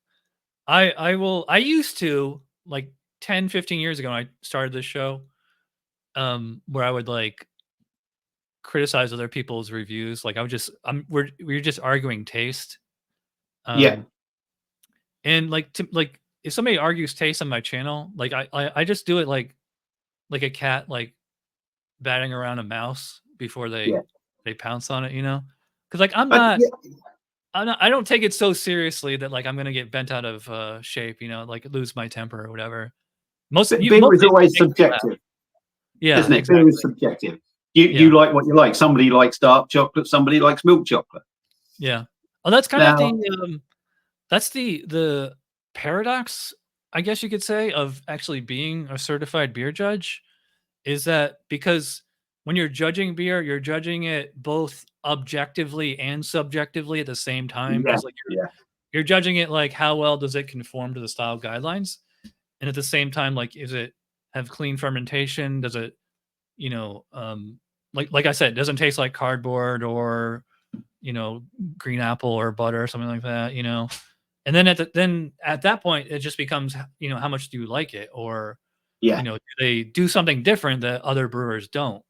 I used to, like 10, 15 years ago when I started this show, where I would like criticize other people's reviews. Like we're just arguing taste. Yeah. And like if somebody argues taste on my channel, like I just do it like a cat like batting around a mouse before they pounce on it, you know? Because like I don't take it so seriously that like I'm gonna get bent out of shape, you know, like lose my temper or whatever. Beer is always subjective. Yeah, isn't it? Exactly. Beer is subjective. You like what you like. Somebody likes dark chocolate. Somebody likes milk chocolate. Yeah. Oh, that's kind of the that's the paradox, I guess you could say, of actually being a certified beer judge, is that because when you're judging beer, you're judging it both objectively and subjectively at the same time. Because you're judging it like how well does it conform to the style guidelines, And at the same time, like, is it have clean fermentation? Does it, you know, like I said, it doesn't taste like cardboard or, you know, green apple or butter or something like that, you know? And then at that point, it just becomes, you know, how much do you like it? Or, you know, do they do something different that other brewers don't?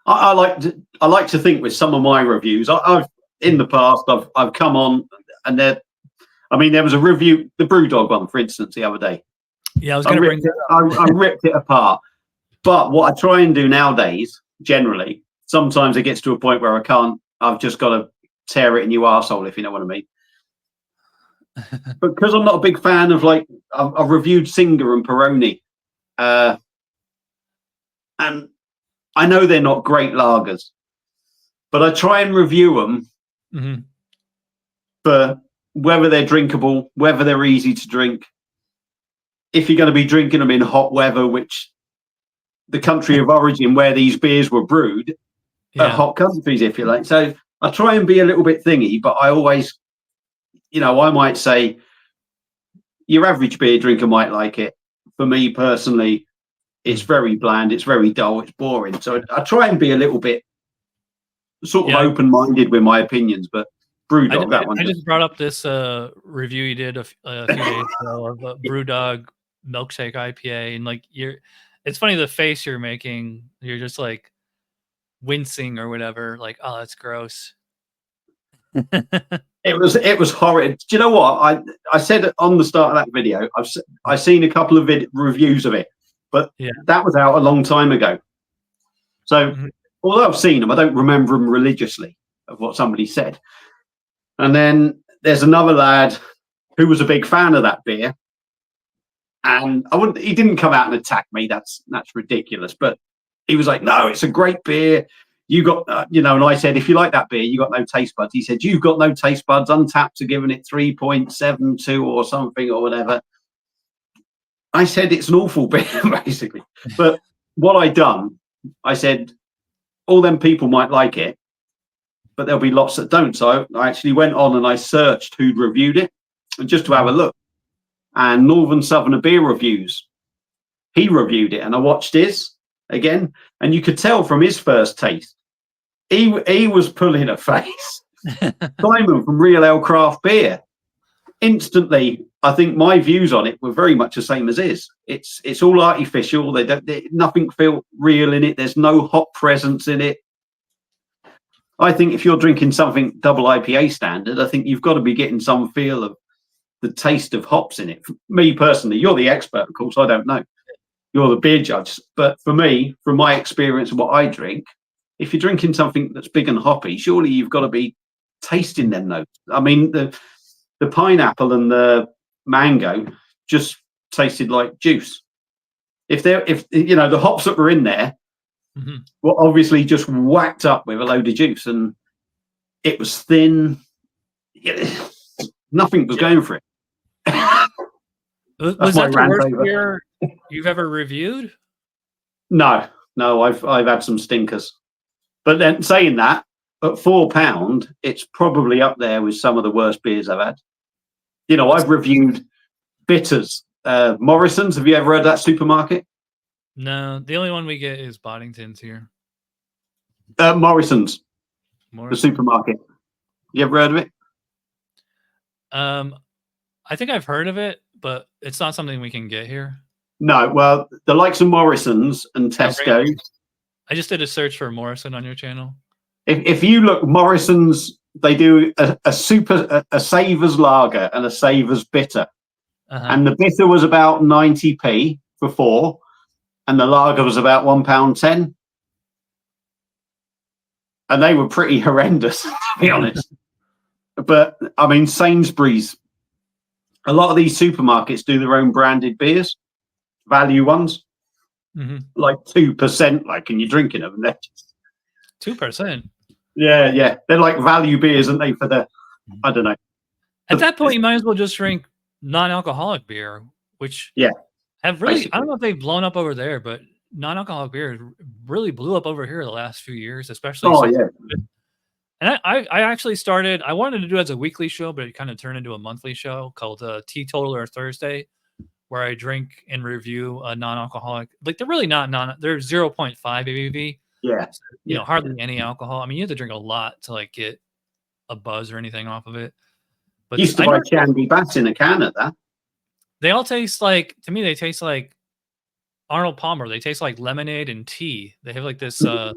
I like to think with some of my reviews, I've in the past, I've come on and there was a review, the Brewdog one, for instance, the other day. Yeah, I was going to bring that up. I ripped it apart. But what I try and do nowadays, generally, sometimes it gets to a point where I've just got to tear it in your arsehole, if you know what I mean. Because I'm not a big fan of, like, I've reviewed Singer and Peroni. And I know they're not great lagers, but I try and review them for whether they're drinkable, whether they're easy to drink. If you're going to be drinking them in hot weather, which the country of origin where these beers were brewed are hot countries, if you like. So I try and be a little bit thingy, but I always, you know, I might say your average beer drinker might like it. For me personally, it's very bland, it's very dull, it's boring. So I try and be a little bit sort of open-minded with my opinions, but Brewdog, that one. I just brought up this review you did a few days ago of Brewdog milkshake IPA, and like it's funny the face you're making. You're just like wincing or whatever, like, oh, that's gross. It was horrid. Do you know what I said on the start of that video? I've seen a couple of reviews of it, but that was out a long time ago. So although I've seen them, I don't remember them religiously of what somebody said. And then there's another lad who was a big fan of that beer, and he didn't come out and attack me. That's ridiculous. But he was like, "No, it's a great beer. You got, you know." And I said, "If you like that beer, you got no taste buds." He said, "You've got no taste buds. Untapped are giving it 3.72 or something or whatever." I said, "It's an awful beer," basically. But what I done, I said, all them people might like it, but there'll be lots that don't. So I actually went on and I searched who'd reviewed it, and just to have a look. And Northern Southerner Beer Reviews, he reviewed it, and I watched his again, and you could tell from his first taste, he was pulling a face. Simon from Real Ale Craft Beer, instantly, I think my views on it were very much the same as his. It's all artificial. Nothing feel real in it. There's no hop presence in it. I think if you're drinking something double IPA standard, I think you've got to be getting some feel of the taste of hops in it. For me personally, you're the expert, of course, I don't know. You're the beer judge. But for me, from my experience of what I drink, if you're drinking something that's big and hoppy, surely you've got to be tasting them notes. I mean, the pineapple and the mango just tasted like juice. If you know, the hops that were in there were obviously just whacked up with a load of juice, and it was thin. Nothing was going for it. Was that the worst beer you've ever reviewed? No, I've had some stinkers. But then saying that, at £4, it's probably up there with some of the worst beers I've had. You know, I've reviewed bitters. Morrison's, have you ever heard of that supermarket? No, the only one we get is Boddington's here. Morrison's, the supermarket. You ever heard of it? I think I've heard of it, but it's not something we can get here. No, well, the likes of Morrison's and Tesco. I just did a search for Morrison on your channel. If you look, Morrison's, they do a Savers lager and a Savers bitter. And the bitter was about 90p for 4, and the lager was about £1.10. And they were pretty horrendous, to be honest. But I mean, Sainsbury's, a lot of these supermarkets do their own branded beers, value ones, like 2%, like, and you're drinking them. 2%. Yeah. They're like value beers, aren't they? For the, I don't know. At that point, you might as well just drink non-alcoholic beer, which have really, basically. I don't know if they've blown up over there, but non-alcoholic beer really blew up over here the last few years, especially. And I actually started, I wanted to do it as a weekly show, but it kind of turned into a monthly show called Teetotaler Thursday, where I drink and review a non-alcoholic. Like they're really not they're 0.5 ABV. Yeah. So, you know, hardly any alcohol. I mean, you have to drink a lot to like get a buzz or anything off of it. But Used to buy Candy Bass in a can at that. They all taste like, to me, they taste like Arnold Palmer. They taste like lemonade and tea. They have like this. I don't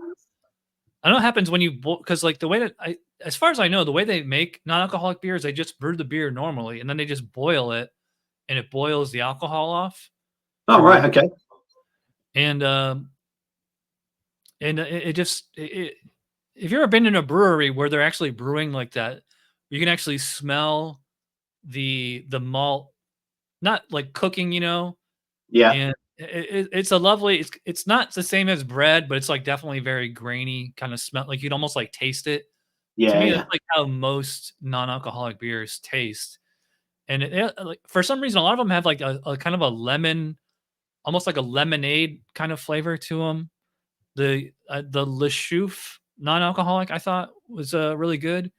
know what happens when you, because like the way that as far as I know, the way they make non-alcoholic beers, they just brew the beer normally and then they just boil it, and it boils the alcohol off. Oh right, okay. And it just if you've ever been in a brewery where they're actually brewing like that, you can actually smell the malt, not like cooking, you know. Yeah. And it's a lovely, it's not the same as bread, but it's like definitely very grainy kind of smell. Like you'd almost like taste it. To me, that's like how most non-alcoholic beers taste. And like for some reason, a lot of them have like a kind of a lemon, almost like a lemonade kind of flavor to them. The Le Chouffe non-alcoholic I thought was really good.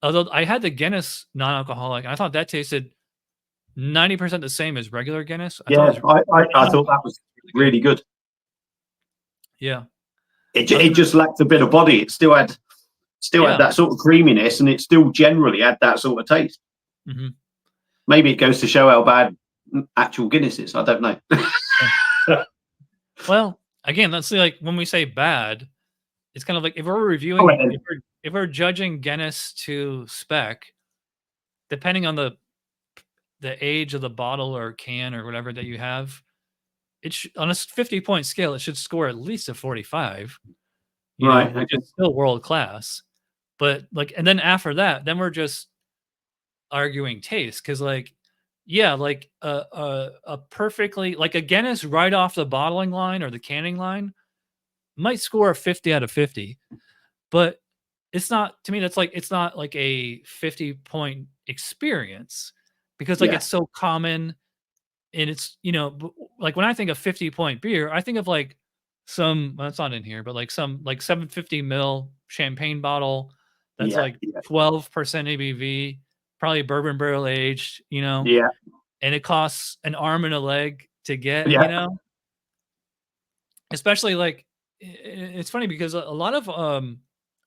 Although I had the Guinness non-alcoholic, and I thought that tasted 90% the same as regular Guinness. I thought that was really good. Yeah. It just lacked a bit of body. It still had that sort of creaminess, and it still generally had that sort of taste. Mm-hmm. Maybe it goes to show how bad actual Guinness is. I don't know. Well, again, let's see. Like when we say bad, it's kind of like if we're reviewing, if we're judging Guinness to spec, depending on the age of the bottle or can or whatever that you have, on a 50-point scale, it should score at least a 45. You know, which is still world class. But like, and then after that, then we're just arguing taste, because like, yeah, like a perfectly, like a Guinness right off the bottling line or the canning line might score a 50 out of 50, but it's not, to me, that's like, it's not like a 50-point experience, because like it's so common. And it's, you know, like when I think of 50-point beer, I think of like some, well, it's not in here, but like some like 750 ml champagne bottle that's like 12% ABV, probably bourbon barrel aged, you know. Yeah. And it costs an arm and a leg to get, you know. Especially like, it's funny because a lot of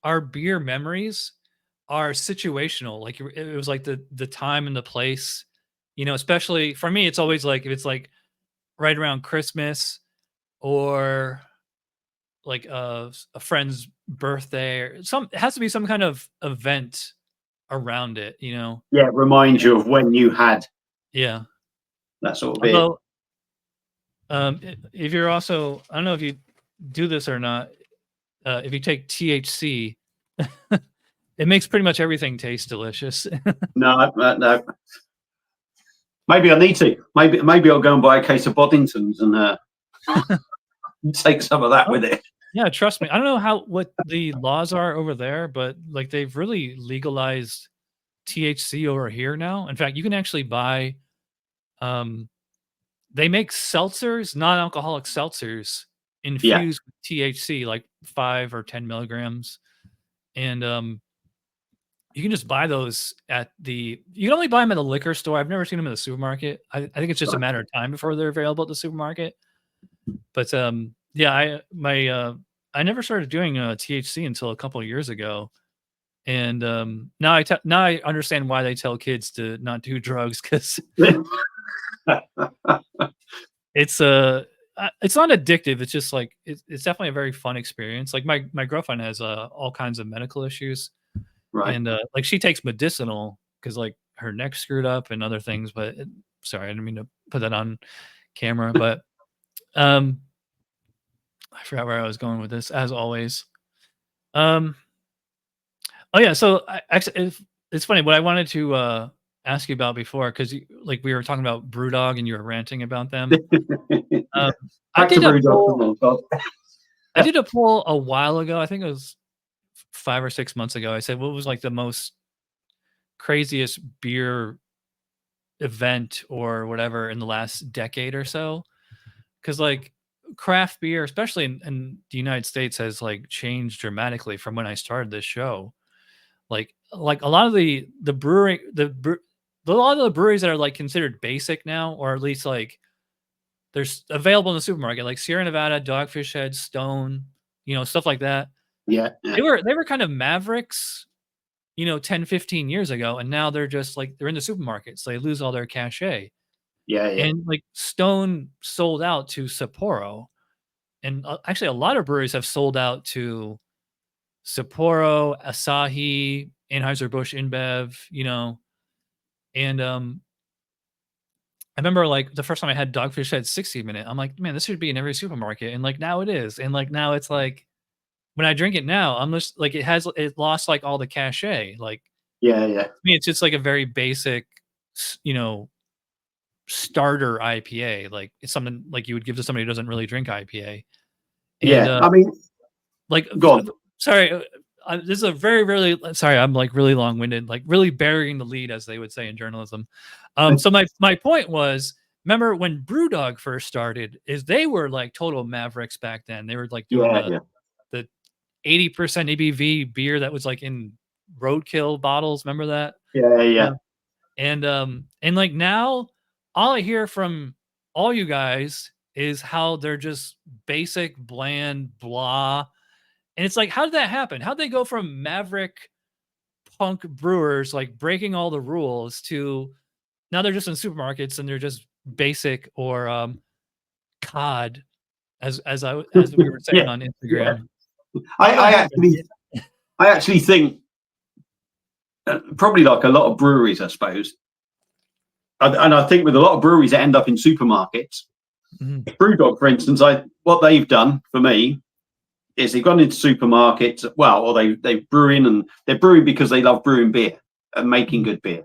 our beer memories are situational. Like it was like the time and the place, you know. Especially for me, it's always like if it's like right around Christmas or like a friend's birthday or it has to be some kind of event around it, you know. Yeah, it reminds you of when you had that sort of beer. Although, if you're also, I don't know if you do this or not, if you take THC, it makes pretty much everything taste delicious. No. Maybe I need to. Maybe I'll go and buy a case of Boddingtons and take some of that with it. Yeah, trust me. I don't know what the laws are over there, but like they've really legalized THC over here now. In fact, you can actually buy, they make seltzers, non-alcoholic seltzers infused with THC, like 5 or 10 milligrams. And you can just buy those you can only buy them at the liquor store. I've never seen them in the supermarket. I think it's just a matter of time before they're available at the supermarket. But yeah, I never started doing THC until a couple of years ago. And now I understand why they tell kids to not do drugs, because it's not addictive. It's just like it's definitely a very fun experience. Like my girlfriend has all kinds of medical issues, and like she takes medicinal because like her neck screwed up and other things. But sorry, I didn't mean to put that on camera. But I forgot where I was going with this, as always. Oh yeah, so actually, it's funny. What I wanted to ask you about before, because like we were talking about BrewDog and you were ranting about them. I did a poll a while ago. I think it was 5 or 6 months ago. I said, what was like the most craziest beer event or whatever in the last decade or so? Because like craft beer, especially in the United States, has like changed dramatically from when I started this show. Like a lot of the a lot of the breweries that are like considered basic now, or at least like there's available in the supermarket, like Sierra Nevada, Dogfish Head, Stone, you know, stuff like that. Yeah. They were kind of mavericks, you know, 10, 15 years ago, and now they're just like they're in the supermarkets. So they lose all their cachet. Yeah. And like Stone sold out to Sapporo, and actually a lot of breweries have sold out to Sapporo, Asahi, Anheuser-Busch InBev, you know, and I remember like the first time I had Dogfish Head 60-minute, I'm like, man, this should be in every supermarket, and like now it is, and like now it's like when I drink it now, I'm just like it lost like all the cachet. Like, Yeah. to me, it's just like a very basic, you know, starter IPA. Like it's something like you would give to somebody who doesn't really drink IPA. And Yeah. I mean, like, go on. sorry, this is a very, really sorry. I'm like really long winded, like really burying the lead, as they would say in journalism. So my point was, remember when BrewDog first started? Is they were like total mavericks back then. They were like doing the 80% ABV beer that was like in roadkill bottles. Remember that? Yeah. And like now, all I hear from all you guys is how they're just basic, bland, blah. And it's like, how did that happen? How'd they go from maverick punk brewers like breaking all the rules to now they're just in supermarkets and they're just basic or cod, as we were saying on Instagram. I actually think probably like a lot of breweries, I suppose, and I think with a lot of breweries that end up in supermarkets, BrewDog, for instance, what they've done for me is they've gone into supermarkets, well, or they're brewing because they love brewing beer and making good beer,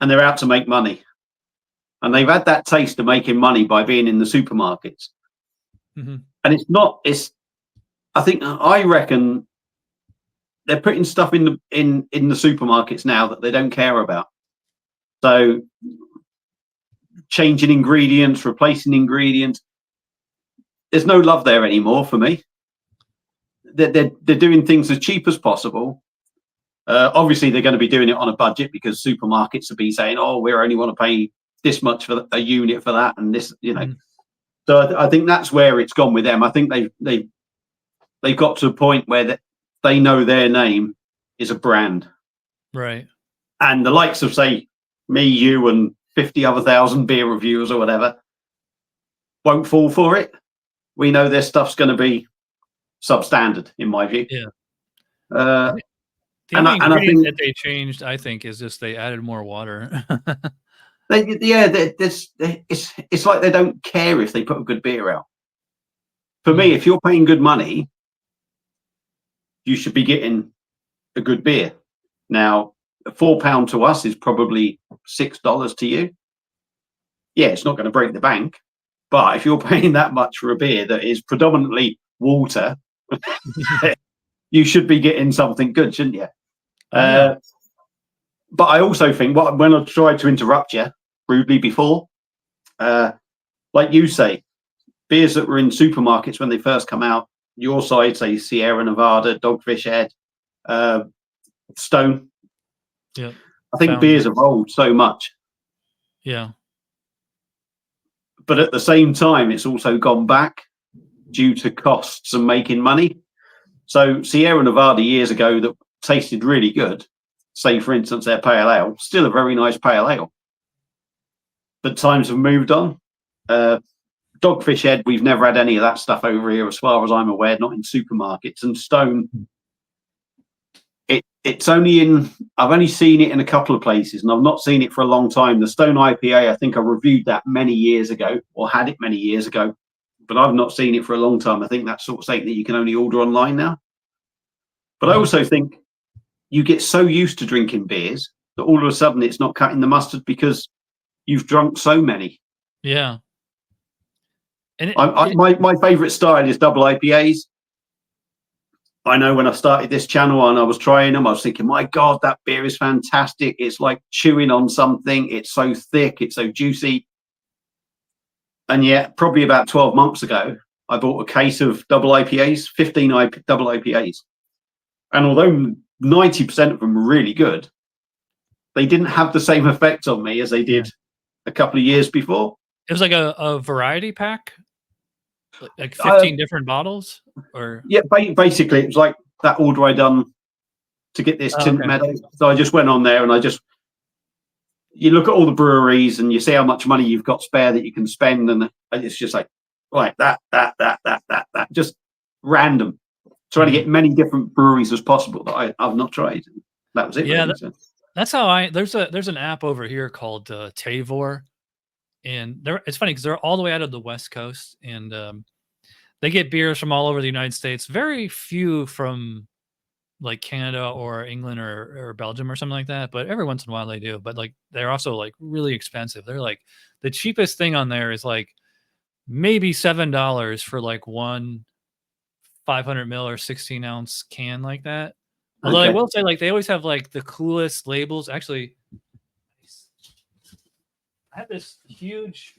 and they're out to make money, and they've had that taste of making money by being in the supermarkets, and I reckon they're putting stuff in the supermarkets now that they don't care about. So changing ingredients, replacing ingredients, there's no love there anymore for me. They're doing things as cheap as possible. Obviously, they're going to be doing it on a budget because supermarkets will be saying, "Oh, we only want to pay this much for a unit for that," and this, you know. So I think that's where it's gone with them. I think they've got to a point where they know their name is a brand, right? And the likes of, say, me, you, and 50 other thousand beer reviewers or whatever won't fall for it. We know their stuff's going to be substandard, in my view. Yeah. The only ingredient that they changed, I think, is just they added more water. It's like they don't care if they put a good beer out. For me, if you're paying good money, you should be getting a good beer. Now, £4 to us is probably $6 to you. Yeah, it's not going to break the bank, but if you're paying that much for a beer that is predominantly water, you should be getting something good, shouldn't you? But I also think when I tried to interrupt you rudely before, like you say, beers that were in supermarkets when they first come out, your side, say Sierra Nevada, Dogfish Head, Stone. Yeah, I think beers evolved so much. Yeah. But at the same time, it's also gone back due to costs and making money. So Sierra Nevada years ago that tasted really good, say for instance their pale ale, still a very nice pale ale. But times have moved on. Dogfish Head, we've never had any of that stuff over here as far as I'm aware, not in supermarkets. And Stone, it's only I've only seen it in a couple of places and I've not seen it for a long time. The Stone IPA, I think I reviewed that many years ago or had it many years ago, but I've not seen it for a long time. I think that's sort of something that you can only order online now. But I also think you get so used to drinking beers that all of a sudden it's not cutting the mustard because you've drunk so many. Yeah. And my favorite style is double IPAs. I know when I started this channel and I was trying them, I was thinking, my God, that beer is fantastic. It's like chewing on something. It's so thick. It's so juicy. And yet, probably about 12 months ago, I bought a case of double IPAs, 15 double IPAs. And although 90% of them were really good, they didn't have the same effect on me as they did a couple of years before. It was like a variety pack, like 15 different bottles, or yeah, basically it was like that order I done to get this Tint Meadow. So I just went on there and you look at all the breweries and you see how much money you've got spare that you can spend, and it's just like right that just random, trying to get many different breweries as possible that I've not tried. That was it. Yeah, really, so. That's how there's an app over here called Tavor, and it's funny because they're all the way out of the West Coast, and they get beers from all over the United States. Very few from like Canada or England or Belgium or something like that, but every once in a while they do. But like they're also like really expensive. They're like the cheapest thing on there is like maybe $7 for like one 500 ml or 16-ounce can like that. Although I will say, like, they always have like the coolest labels. Actually, I have this huge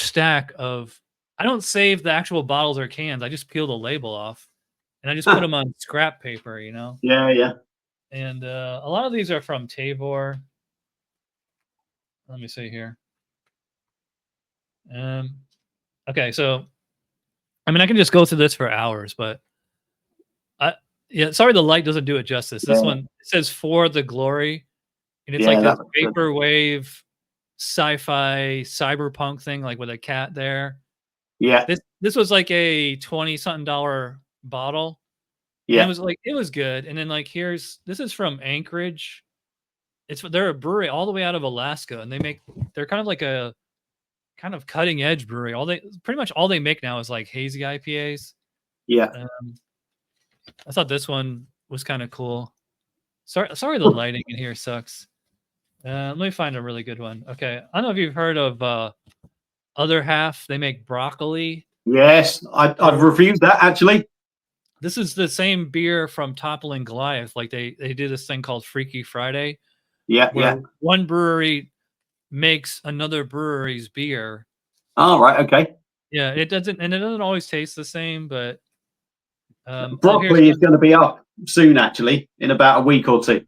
stack of. I don't save the actual bottles or cans. I just peel the label off, and I just put them on scrap paper. You know. Yeah, yeah. And a lot of these are from Tavor. Let me see here. Okay, so I mean, I can just go through this for hours, but yeah, sorry the light doesn't do it justice. This one says For the Glory, and it's like this vaporwave sci-fi cyberpunk thing, like with a cat there. Yeah. This was like a $20-something bottle. Yeah. And it was good. And then like this is from Anchorage. They're a brewery all the way out of Alaska, and they're kind of like a kind of cutting edge brewery. Pretty much all they make now is like hazy IPAs. Yeah. I thought this one was kind of cool. Sorry the lighting in here sucks. Let me find a really good one. Okay. I don't know if you've heard of Other Half. They make broccoli. Yes, I've reviewed that actually. This is the same beer from Toppling Goliath. Like they do this thing called Freaky Friday. Yeah, where one brewery makes another brewery's beer. Oh, right, okay. Yeah, it doesn't always taste the same, but broccoli is going to be up soon, actually, in about a week or two.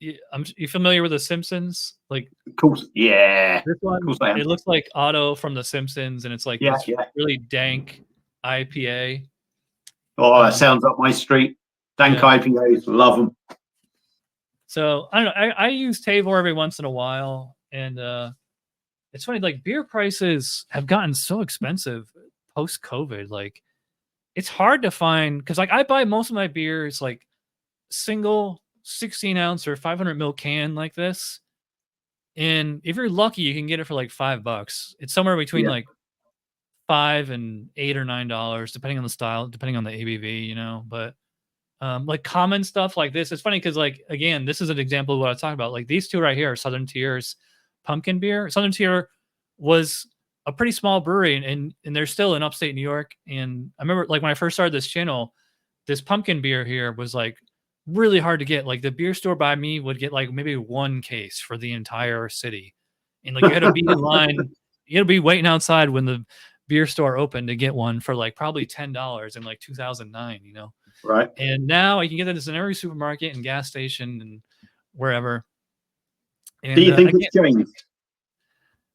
You familiar with The Simpsons? Like, of course, yeah. This one, it looks like Otto from The Simpsons, and it's like this really dank IPA. Oh, that sounds up my street. Dank IPAs, love them. So I don't know. I use Tavor every once in a while, and it's funny. Like beer prices have gotten so expensive post COVID. Like it's hard to find because like I buy most of my beers like single 16-ounce or 500 ml can like this, and if you're lucky, you can get it for like $5. It's somewhere between like $5 and $8 or $9, depending on the style, depending on the ABV, you know. But like common stuff like this, it's funny because like again, this is an example of what I was talking about. Like these two right here are Southern Tier's pumpkin beer. Southern Tier was a pretty small brewery, and they're still in upstate New York. And I remember like when I first started this channel, this pumpkin beer here was like really hard to get. Like the beer store by me would get like maybe one case for the entire city, and like you had to be in line, you had to be waiting outside when the beer store opened to get one for like probably $10 in like 2009, you know. Right. And now you can get this in every supermarket and gas station and wherever. And, do you think it's changed?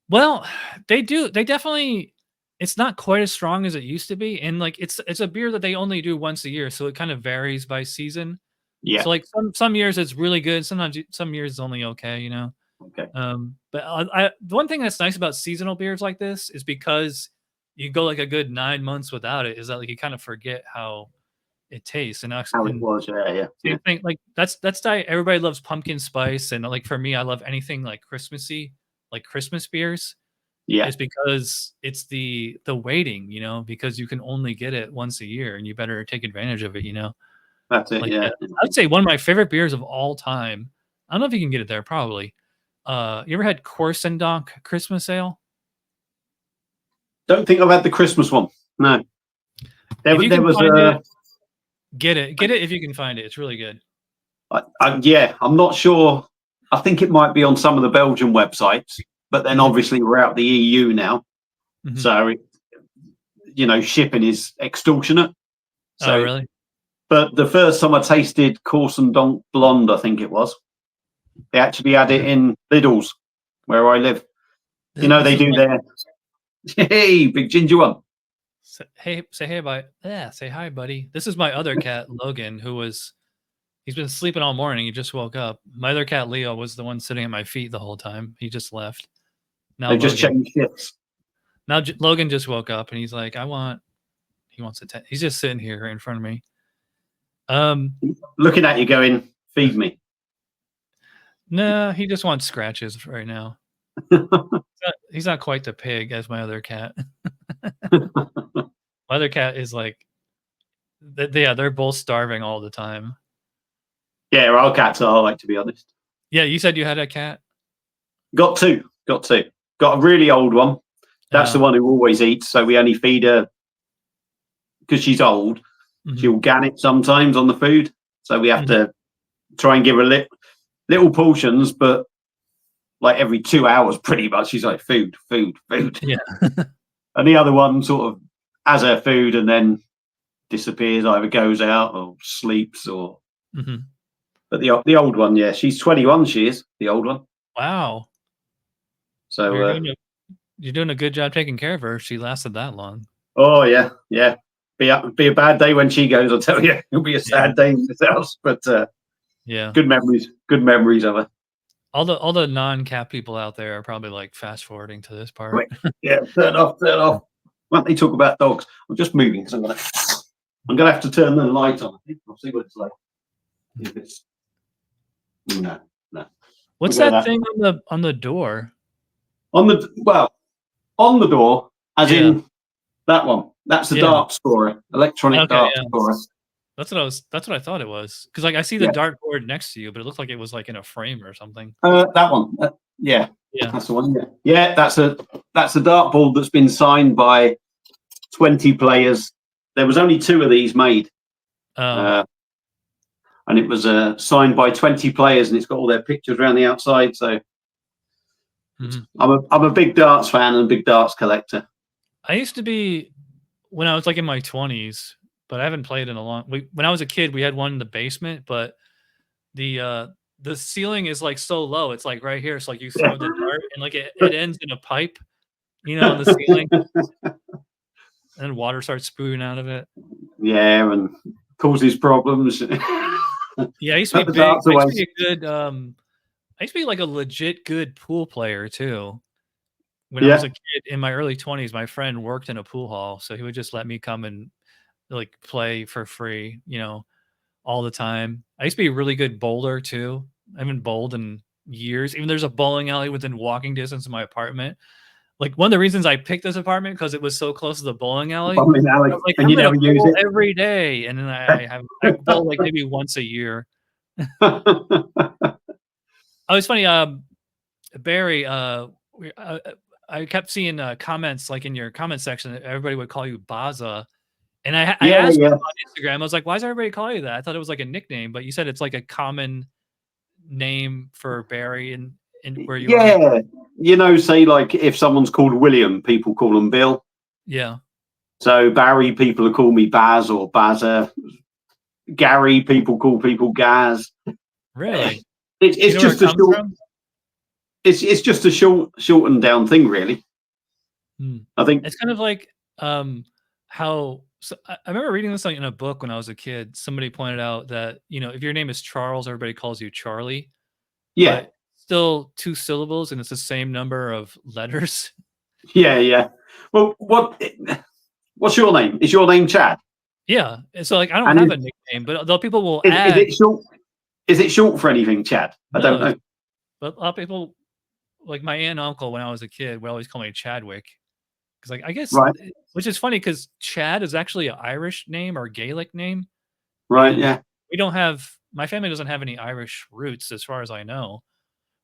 Well, they do. They definitely. It's not quite as strong as it used to be, and like it's a beer that they only do once a year, so it kind of varies by season. Yeah. So like some years it's really good. Sometimes some years it's only okay, you know. Okay. But the one thing that's nice about seasonal beers like this is because you go like a good 9 months without it, is that like you kind of forget how it tastes and actually how it was. Yeah. You think like that's everybody loves pumpkin spice, and like for me, I love anything like Christmassy, like Christmas beers. Yeah. It's because it's the waiting, you know, because you can only get it once a year, and you better take advantage of it, you know. That's it. Like, yeah. I would say one of my favorite beers of all time. I don't know if you can get it there, probably. You ever had Korsendonk Christmas Ale? Don't think I've had the Christmas one. No. There was Get it if you can find it. It's really good. Yeah, I'm not sure. I think it might be on some of the Belgian websites, but then obviously we're out the EU now, so you know shipping is extortionate. So, oh, really? But the first time I tasted Corson Donk Blonde, I think it was, they actually had it in Lidl's where I live. You know, they do their hey, big ginger one. Say hey, bye. Yeah, say hi, buddy. This is my other cat, Logan, he's been sleeping all morning. He just woke up. My other cat, Leo, was the one sitting at my feet the whole time. He just left. Now They just changed shifts. Now Logan just woke up and he's like, he wants to. He's just sitting here in front of me. Looking at you, going, "Feed me." Nah, he just wants scratches right now. He's not quite the pig as my other cat. My other cat is like, they're both starving all the time. Yeah, our cats are like, to be honest. Yeah, you said you had a cat? Got two. Got a really old one. That's the one who always eats. So we only feed her because she's old. Mm-hmm. She'll gan it sometimes on the food. So we have to try and give her little portions, but like every 2 hours, pretty much, she's like, food. Yeah. And the other one sort of has her food and then disappears, either goes out or sleeps or. Mm-hmm. But the old one, yeah, she's 21. She is the old one. Wow. So you're doing a good job taking care of her. She lasted that long. Oh yeah. Be a bad day when she goes. I'll tell you, it'll be a sad day in this house. But yeah, good memories of her. All the non-cat people out there are probably like fast forwarding to this part. Quick. Yeah, turn off. Why don't they talk about dogs? I'm just moving because I'm gonna have to turn the light on. I think I'll see what it's like. If it's no. What's that thing on the door? On the door, as in that one. That's the dart scorer, electronic dart scorer. That's what I thought it was. Because like I see the dartboard next to you, but it looked like it was like in a frame or something. That one. Yeah, that's the one. Yeah, that's a dartboard that's been signed by 20 players. There was only 2 of these made. And it was signed by 20 players, and it's got all their pictures around the outside. So I'm a big darts fan and a big darts collector. I used to be when I was like in my 20s, but I haven't played in a long. When I was a kid, we had one in the basement, but the ceiling is like so low. It's like right here. It's like you throw the dart and like it ends in a pipe, on the ceiling, and water starts spewing out of it. Yeah, and causes problems. Yeah, I used to be big. I used to be a good. I used to be like a legit good pool player too. When I was a kid in my early 20s, my friend worked in a pool hall, so he would just let me come and like play for free, all the time. I used to be a really good bowler too. I haven't bowled in years. Even there's a bowling alley within walking distance of my apartment. Like one of the reasons I picked this apartment because it was so close to the bowling alley. Like, and you never use it every day, and then I bowl like maybe once a year. Oh, it's funny. Barry, I kept seeing comments like in your comment section that everybody would call you Baza. And I asked you on Instagram, I was like, why does everybody call you that? I thought it was like a nickname, but you said it's like a common name for Barry and where you are. Say like if someone's called William, people call them Bill. Yeah. So Barry, people call me Baz or Bazza. Gary, people call people Gaz. Really? It's just a short. It's just a shortened down thing, really. I think it's kind of like how. So I remember reading this in a book when I was a kid. Somebody pointed out that if your name is Charles, everybody calls you Charlie. Yeah. But still 2 syllables, and it's the same number of letters. Yeah. Well, what's your name? Is your name Chad? Yeah. So like I don't have a nickname, but though people will add. Is it short for anything, Chad? I don't know. But a lot of people, like my aunt and uncle, when I was a kid, would always call me Chadwick. Because like I guess, which is funny because Chad is actually an Irish name or Gaelic name. Right. Yeah. We don't have. My family doesn't have any Irish roots, as far as I know.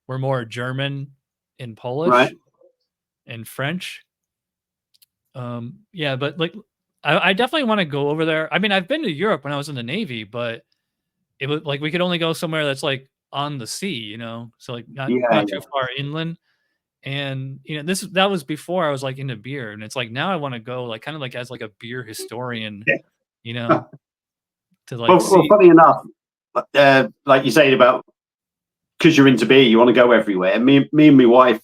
We're more German and Polish and French. Yeah, but like I definitely want to go over there. I mean, I've been to Europe when I was in the Navy, but it was like we could only go somewhere that's like on the sea, so like not too far inland. And that was before I was like into beer, and it's like now I want to go like kind of like as like a beer historian, to like see. Well, funny enough, like you said about because you're into beer, you want to go everywhere. Me and my wife,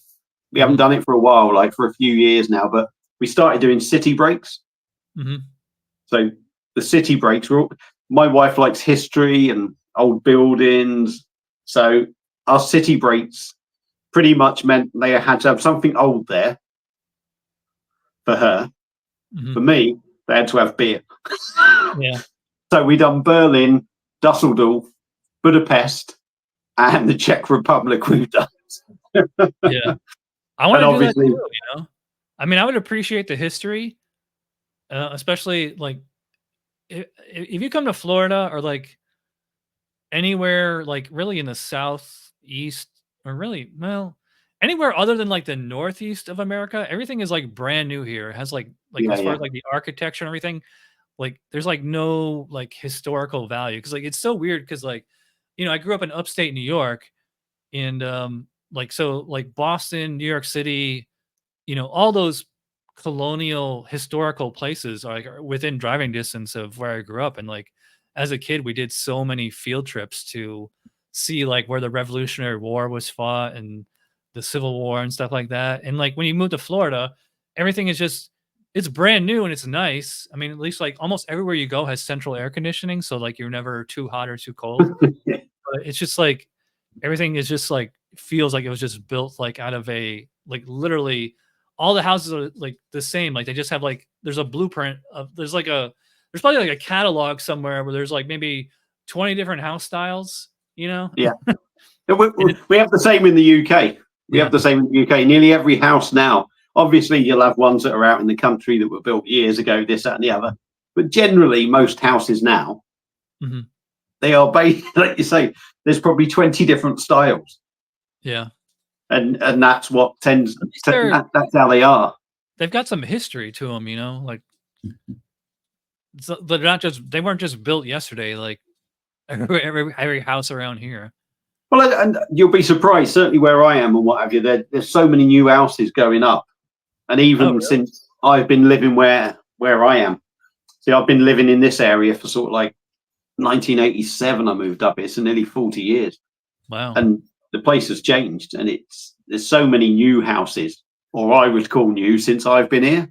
we haven't done it for a while, like for a few years now, but we started doing city breaks. So the city breaks were. My wife likes history and old buildings, so our city breaks pretty much meant they had to have something old there for her. For me, they had to have beer. Yeah. So we done Berlin, Dusseldorf, Budapest, and the Czech Republic. We've done. Yeah, I want to do that too. You know, I mean, I would appreciate the history, especially like if you come to Florida or like anywhere, like really in the southeast or really anywhere other than like the northeast of America, everything is like brand new here. It has like as far as like the architecture and everything, like there's like no like historical value because like it's so weird because like I grew up in upstate New York and like so like Boston, New York City, all those colonial historical places are within driving distance of where I grew up. And like as a kid, we did so many field trips to see like where the Revolutionary War was fought and the Civil War and stuff like that. And like when you move to Florida, everything is just it's brand new and it's nice. I mean, at least like almost everywhere you go has central air conditioning, so like you're never too hot or too cold. But it's just like everything is just like feels like it was just built like out of a like literally all the houses are like the same. Like they just have like there's a blueprint of there's probably like a catalog somewhere where there's like maybe 20 different house styles, Yeah. We have the same in the UK. We have the same in the UK. Nearly every house now. Obviously, you'll have ones that are out in the country that were built years ago, this, that, and the other. But generally, most houses now, they are based, like you say, there's probably 20 different styles. Yeah. And that's what tends to, that's how they are. They've got some history to them, like they're not just, they weren't just built yesterday, like every house around here. Well, and you'll be surprised, certainly where I am and what have you, there's so many new houses going up. And even since I've been living where I am. See, I've been living in this area for sort of like 1987, I moved up here, so nearly 40 years. Wow. And the place has changed, and there's so many new houses, or I would call new, since I've been here,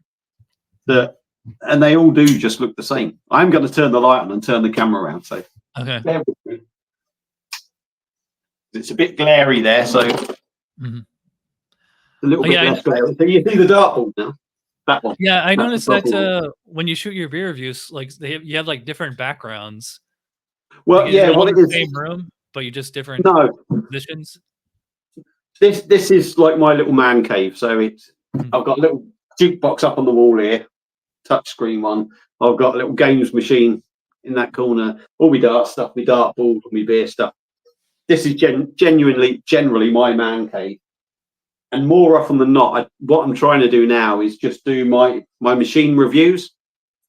and they all do just look the same. I'm going to turn the light on and turn the camera around, so okay. It's a bit glary there, so a little bit less glary. Can you see the dartboard now? That one. Yeah, I noticed that when you shoot your beer reviews, like you have like different backgrounds. Well, like, yeah, what it is, same room, but you just different positions. This is like my little man cave. So it's I've got a little jukebox up on the wall here, touchscreen one. I've got a little games machine in that corner. All my dart stuff, my dartboard, my beer stuff. This is generally my man cave. And more often than not, what I'm trying to do now is just do my machine reviews.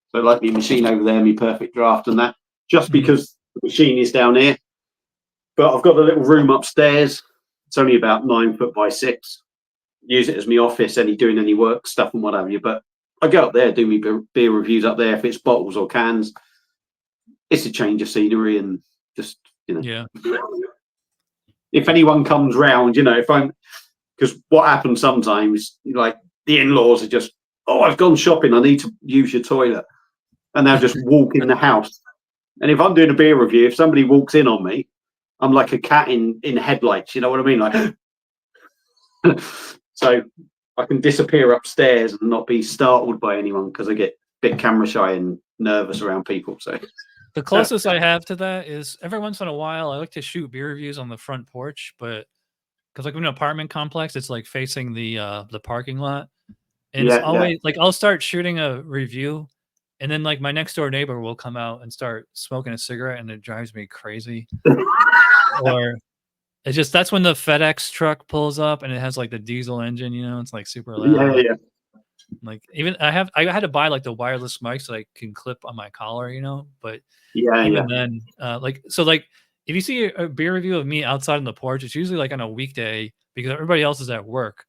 So like my machine over there, my perfect draft and that, just because the machine is down here. But I've got a little room upstairs. It's only about 9 foot by 6. Use it as my office, doing any work stuff and what have you. But I go up there, do my beer reviews up there if it's bottles or cans. It's a change of scenery and just, Yeah. If anyone comes round, if I'm, because what happens sometimes, like the in-laws are just, I've gone shopping, I need to use your toilet. And they'll just walk in the house. And if I'm doing a beer review, if somebody walks in on me, I'm like a cat in headlights, you know what I mean? Like, so I can disappear upstairs and not be startled by anyone because I get a bit camera shy and nervous around people. So the closest I have to that is every once in a while, I like to shoot beer reviews on the front porch, but because like in an apartment complex, it's like facing the parking lot. And it's always like I'll start shooting a review and then like my next door neighbor will come out and start smoking a cigarette and it drives me crazy. Or it's just that's when the FedEx truck pulls up and it has like the diesel engine, it's like super loud. Yeah. Like even I had to buy like the wireless mic so I can clip on my collar, but even then, like if you see a beer review of me outside on the porch, it's usually like on a weekday because everybody else is at work.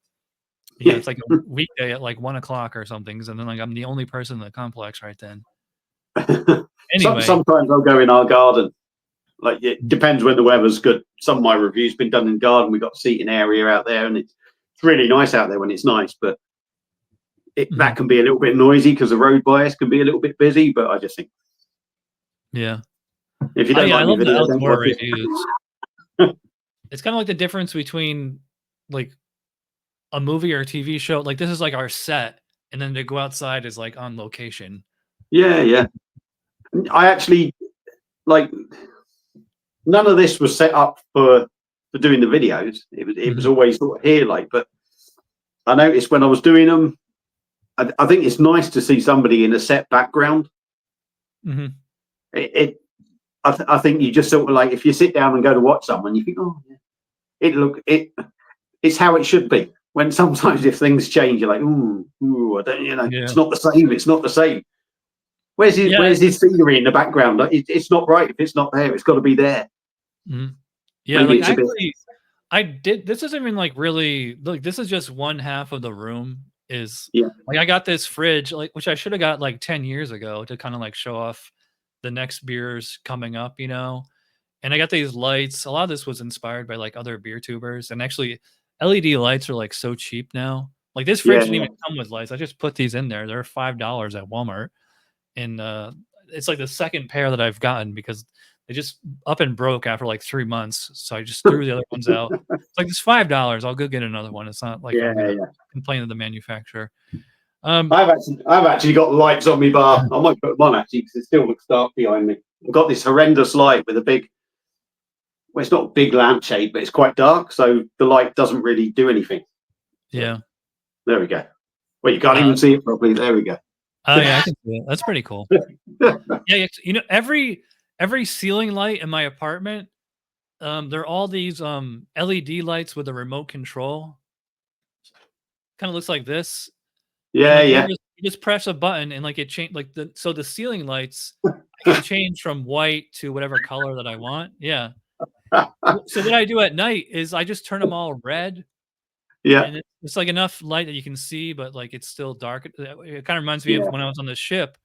It's like a weekday at like 1 o'clock or something. And then like I'm the only person in the complex right then. Anyway, sometimes I'll go in our garden. Like, it depends when the weather's good. Some of my reviews been done in the garden. We've got a seating area out there, and it's really nice out there when it's nice. But that can be a little bit noisy because the road bias can be a little bit busy. But I just think, yeah. If you don't like I my love the video, don't outdoor watch it. reviews. It's kind of like the difference between like a movie or a TV show. Like this is like our set, and then to go outside is like on location. Yeah, yeah. I actually like none of this was set up for doing the videos. It was always sort of here, like. But I noticed when I was doing them, I think it's nice to see somebody in a set background. I think you just sort of like, if you sit down and go to watch someone, you think, oh, yeah, it's how it should be. When sometimes if things change, you're like, ooh, I don't, it's not the same. It's not the same. Where's his scenery in the background? It's not right if it's not there. It's got to be there. Yeah, maybe like actually, I did. This isn't even like really like this is just one half of the room. Like I got this fridge, like which I should have got like 10 years ago to kind of like show off the next beers coming up, And I got these lights. A lot of this was inspired by like other BeerTubers, and actually, LED lights are like so cheap now. Like this fridge didn't even come with lights. I just put these in there. They're $5 at Walmart, and it's like the second pair that I've gotten because they just up and broke after like 3 months. So I just threw the other ones out. It's like it's $5. I'll go get another one. It's not like I'm gonna complain to the manufacturer. I've actually got lights on my bar. I might put them on actually because it still looks dark behind me. I've got this horrendous light with a big. Well, it's not a big lampshade, but it's quite dark, so the light doesn't really do anything. Yeah. There we go. Well, you can't even see it properly. There we go. Oh yeah, I can see it. That's pretty cool. Yeah, every ceiling light in my apartment, they're all these LED lights with a remote control. Kind of looks like this. Yeah, you just press a button and like it change like the ceiling lights I can change from white to whatever color that I want. Yeah. So what I do at night is I just turn them all red. Yeah. And it's like enough light that you can see, but like it's still dark. It kind of reminds me of when I was on the ship.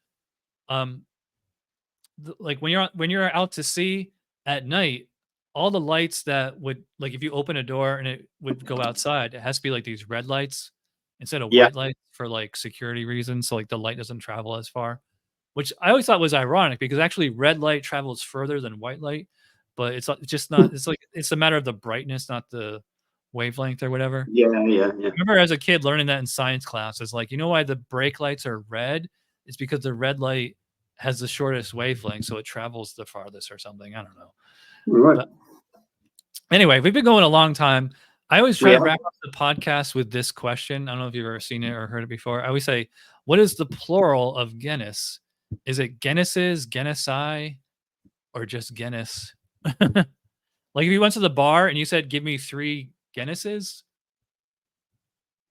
Like when you're out to sea at night, all the lights that would like if you open a door and it would go outside, it has to be like these red lights instead of white lights for like security reasons. So like the light doesn't travel as far, which I always thought was ironic because actually red light travels further than white light, but it's just not. It's like it's a matter of the brightness, not the wavelength or whatever. Yeah. I remember as a kid learning that in science class. It's like, you know why the brake lights are red? It's because the red light has the shortest wavelength, so it travels the farthest or something. I don't know. Right. But anyway, we've been going a long time. I always try to wrap up the podcast with this question. I don't know if you've ever seen it or heard it before. I always say, what is the plural of Guinness? Is it Guinnesses, Guinness-I, or just Guinness? Like if you went to the bar and you said, give me 3 Guinnesses?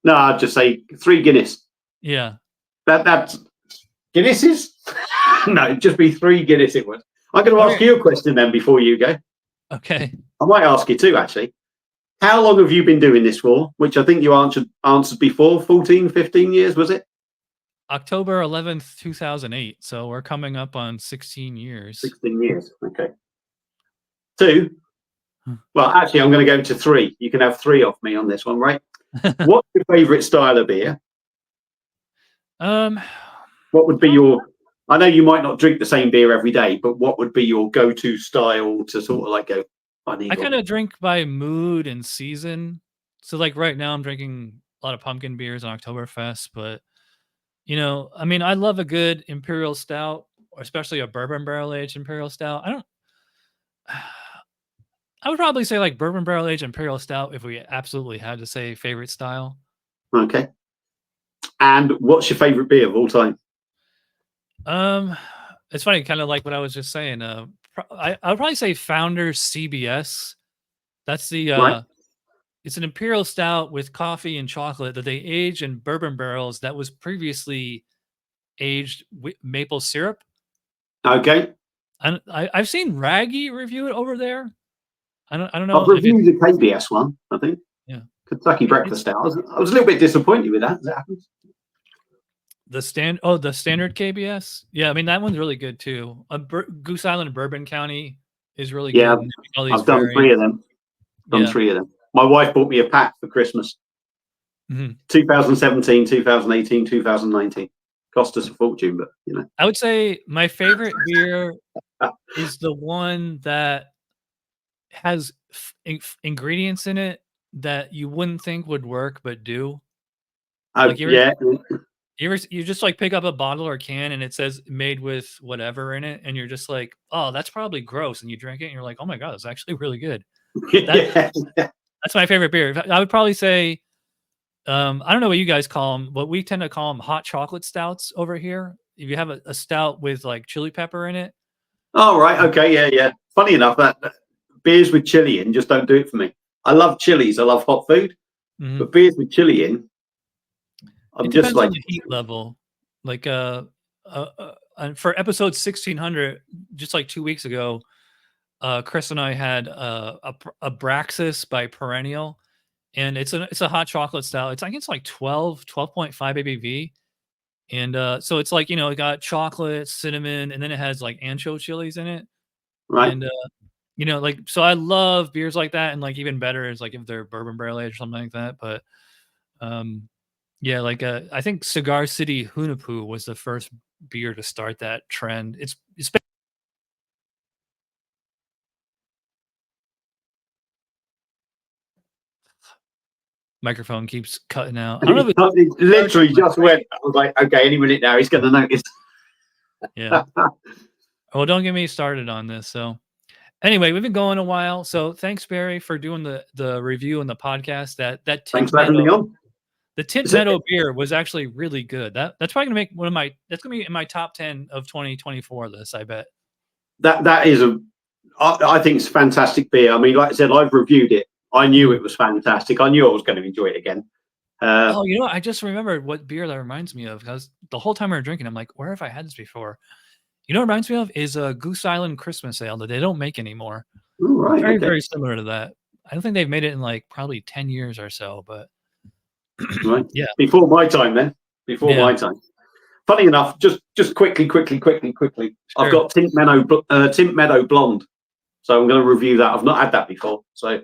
No, I'd just say 3 Guinness. Yeah. That's Guinnesses? No, it'd just be 3 Guinness it was. I'm going to ask you a question then before you go. Okay. I might ask you too, actually. How long have you been doing this for? Which I think you answered before. 14, 15 years, was it? October 11th, 2008. So we're coming up on 16 years. 16 years. Okay. 2. Well, actually, I'm going to go to 3. You can have 3 off me on this one, right? What's your favorite style of beer? What would be your... I know you might not drink the same beer every day, but what would be your go-to style to sort of like go, I kind of drink by mood and season. So like right now I'm drinking a lot of pumpkin beers on Oktoberfest, but I mean, I love a good imperial stout, or especially a bourbon barrel aged imperial stout. I would probably say like bourbon barrel aged imperial stout if we absolutely had to say favorite style. Okay. And what's your favorite beer of all time? It's funny, kind of like what I was just saying. I would probably say Founders CBS. That's the it's an imperial stout with coffee and chocolate that they age in bourbon barrels that was previously aged with maple syrup. Okay. And I've seen Raggy review it over there. I don't know. I've reviewed the KBS one, I think. Yeah. Kentucky Breakfast Stout. I was a little bit disappointed with that, as it happens. the standard KBS. Yeah, I mean that one's really good too. Goose Island, Bourbon County is really Yeah, good. All these I've done 3 of them. Done Yeah. 3 of them. My wife bought me a pack for Christmas. 2017, 2018, 2019. Cost us a fortune, but you know. I would say my favorite beer is the one that has ingredients in it that you wouldn't think would work, but do. Oh, Like yeah. you just like pick up a bottle or a can and it says made with whatever in it, and you're just like, oh, that's probably gross, and you drink it and you're like, oh my god, it's actually really good. That's my favorite beer. I would probably say, I don't know what you guys call them, but we tend to call them hot chocolate stouts over here. If you have a stout with like chili pepper in it. Oh, right. Okay. Yeah. Yeah. Funny enough, that beers with chili in just don't do it for me. I love chilies. I love hot food, but beers with chili in, I'm it just depends like, on the heat level. Like for episode 1600, just like 2 weeks ago, Chris and I had a 𝒂𝒏 by Perennial, and it's a hot chocolate stout. I think it's like 12.5 ABV. And so it's like, you know, it got chocolate, cinnamon, and then it has like ancho chilies in it. right. And you know, like, so I love beers like that, and like even better is like if they're bourbon barrel aged or something like that. But yeah, like I think Cigar City Hunahpu was the first beer to start that trend. It's microphone keeps cutting out. I don't know if It literally just went. I was like, okay, any minute now he's going to notice. Yeah. Well, don't get me started on this. So anyway, we've been going a while. So thanks, Barry, for doing the review and the podcast. That Thanks Tint for having me Meadow, on. the Tint Meadow beer was actually really good. That's probably gonna make that's gonna be in my top 10 of 2024 list, I bet. That is I think it's a fantastic beer. I mean, like I said, I've reviewed it. I knew it was fantastic. I knew I was going to enjoy it again. Oh, you know, I just remembered what beer that reminds me of, because the whole time we were drinking, I'm like, where have I had this before? You know what it reminds me of is a Goose Island Christmas Ale that they don't make anymore. Ooh, right, Very, okay. very similar to that. I don't think they've made it in like probably 10 years or so, but right. Yeah. Before my time then. Before Yeah. my time. Funny enough, just quickly. Sure. I've got Tint Meadow Blonde. So I'm going to review that. I've not had that before. So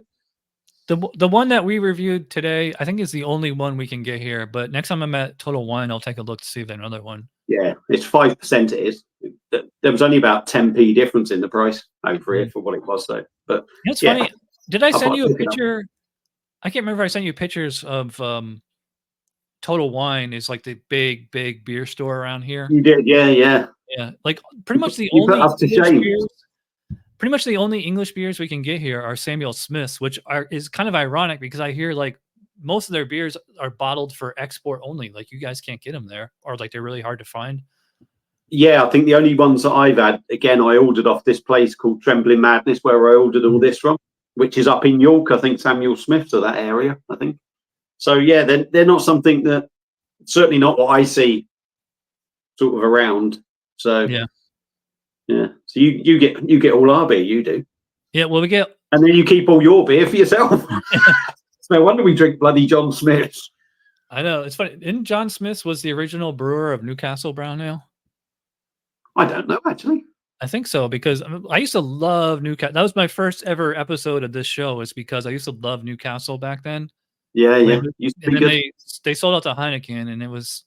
the one that we reviewed today, I think is the only one we can get here. But next time I'm at Total Wine, I'll take a look to see if there's another one. yeah, it's 5%. It is. There was only about 10p difference in the price over here for what it was, though. But it's yeah, funny. Did I send you a picture? I can't remember. I sent you pictures of Total Wine is like the big beer store around here. You did, yeah. Like pretty much the you only put us to shame. Pretty much the only English beers we can get here are Samuel Smith's, which is kind of ironic because I hear like most of their beers are bottled for export only. Like you guys can't get them there, or like they're really hard to find. Yeah, I think the only ones that I've had, again, I ordered off this place called Trembling Madness, where I ordered all this from, which is up in York. I think Samuel Smith's of that area, I think. So yeah, they're not something that, certainly not what I see sort of around. So yeah. So you get all our beer, you do. Yeah, well, we get, and then you keep all your beer for yourself. No wonder we drink bloody John Smith's. I know, it's funny. Didn't John Smith's was the original brewer of Newcastle Brown Ale? I don't know, actually. I think so, because I used to love Newcastle. That was my first ever episode of this show, is because I used to love Newcastle back then. Yeah. And then they sold out to Heineken, and it was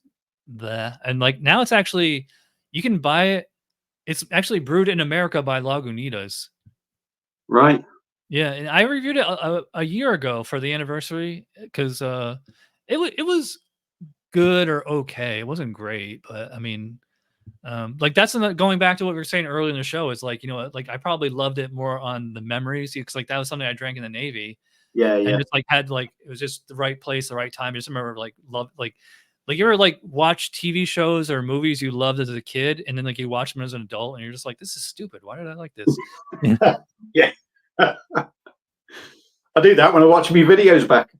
and like now it's actually, you can buy it. It's actually brewed in America by Lagunitas. Right. Yeah, and I reviewed it a year ago for the anniversary, because it was good or okay. It wasn't great, but I mean, like that's going back to what we were saying earlier in the show. Is like, you know, like I probably loved it more on the memories, because like that was something I drank in the Navy. Yeah. And just like had like, it was just the right place, the right time. I just remember like you ever like watch TV shows or movies you loved as a kid, and then like you watch them as an adult, and you're just like, this is stupid. Why did I like this? Yeah. I do that when I watch my videos back.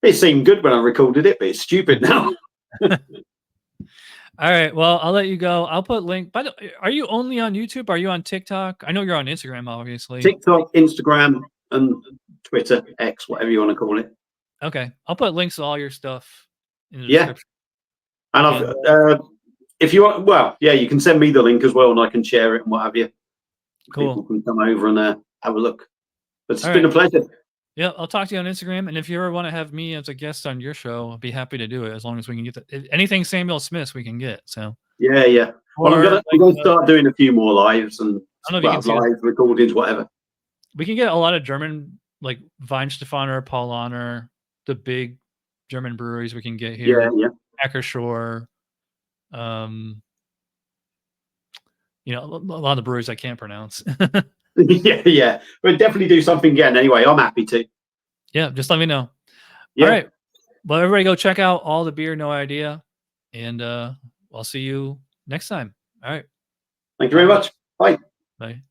It seemed good when I recorded it, but it's stupid now. All right. Well, I'll let you go. I'll put link. By the way, are you only on YouTube? Are you on TikTok? I know you're on Instagram, obviously. TikTok, Instagram, and Twitter, X, whatever you want to call it. Okay. I'll put links to all your stuff in the description. And I've if you want, well, yeah, you can send me the link as well, and I can share it and what have you. Cool. People can come over and have a look. But it's been a pleasure. Yeah, I'll talk to you on Instagram, and if you ever want to have me as a guest on your show, I'll be happy to do it as long as we can get anything Samuel Smith's we can get. So yeah. Well, I'm gonna start doing a few more lives and live recordings, whatever. We can get a lot of German, like Weihenstephaner, Paulaner, the big German breweries we can get here. Yeah. Ackershore. You know, a lot of the breweries I can't pronounce. yeah. We'll definitely do something again. Anyway, I'm happy to. Yeah, just let me know. Yeah. All right. Well, everybody go check out All the Beer, No Idea. And I'll see you next time. All right. Thank you very much. Bye. Bye.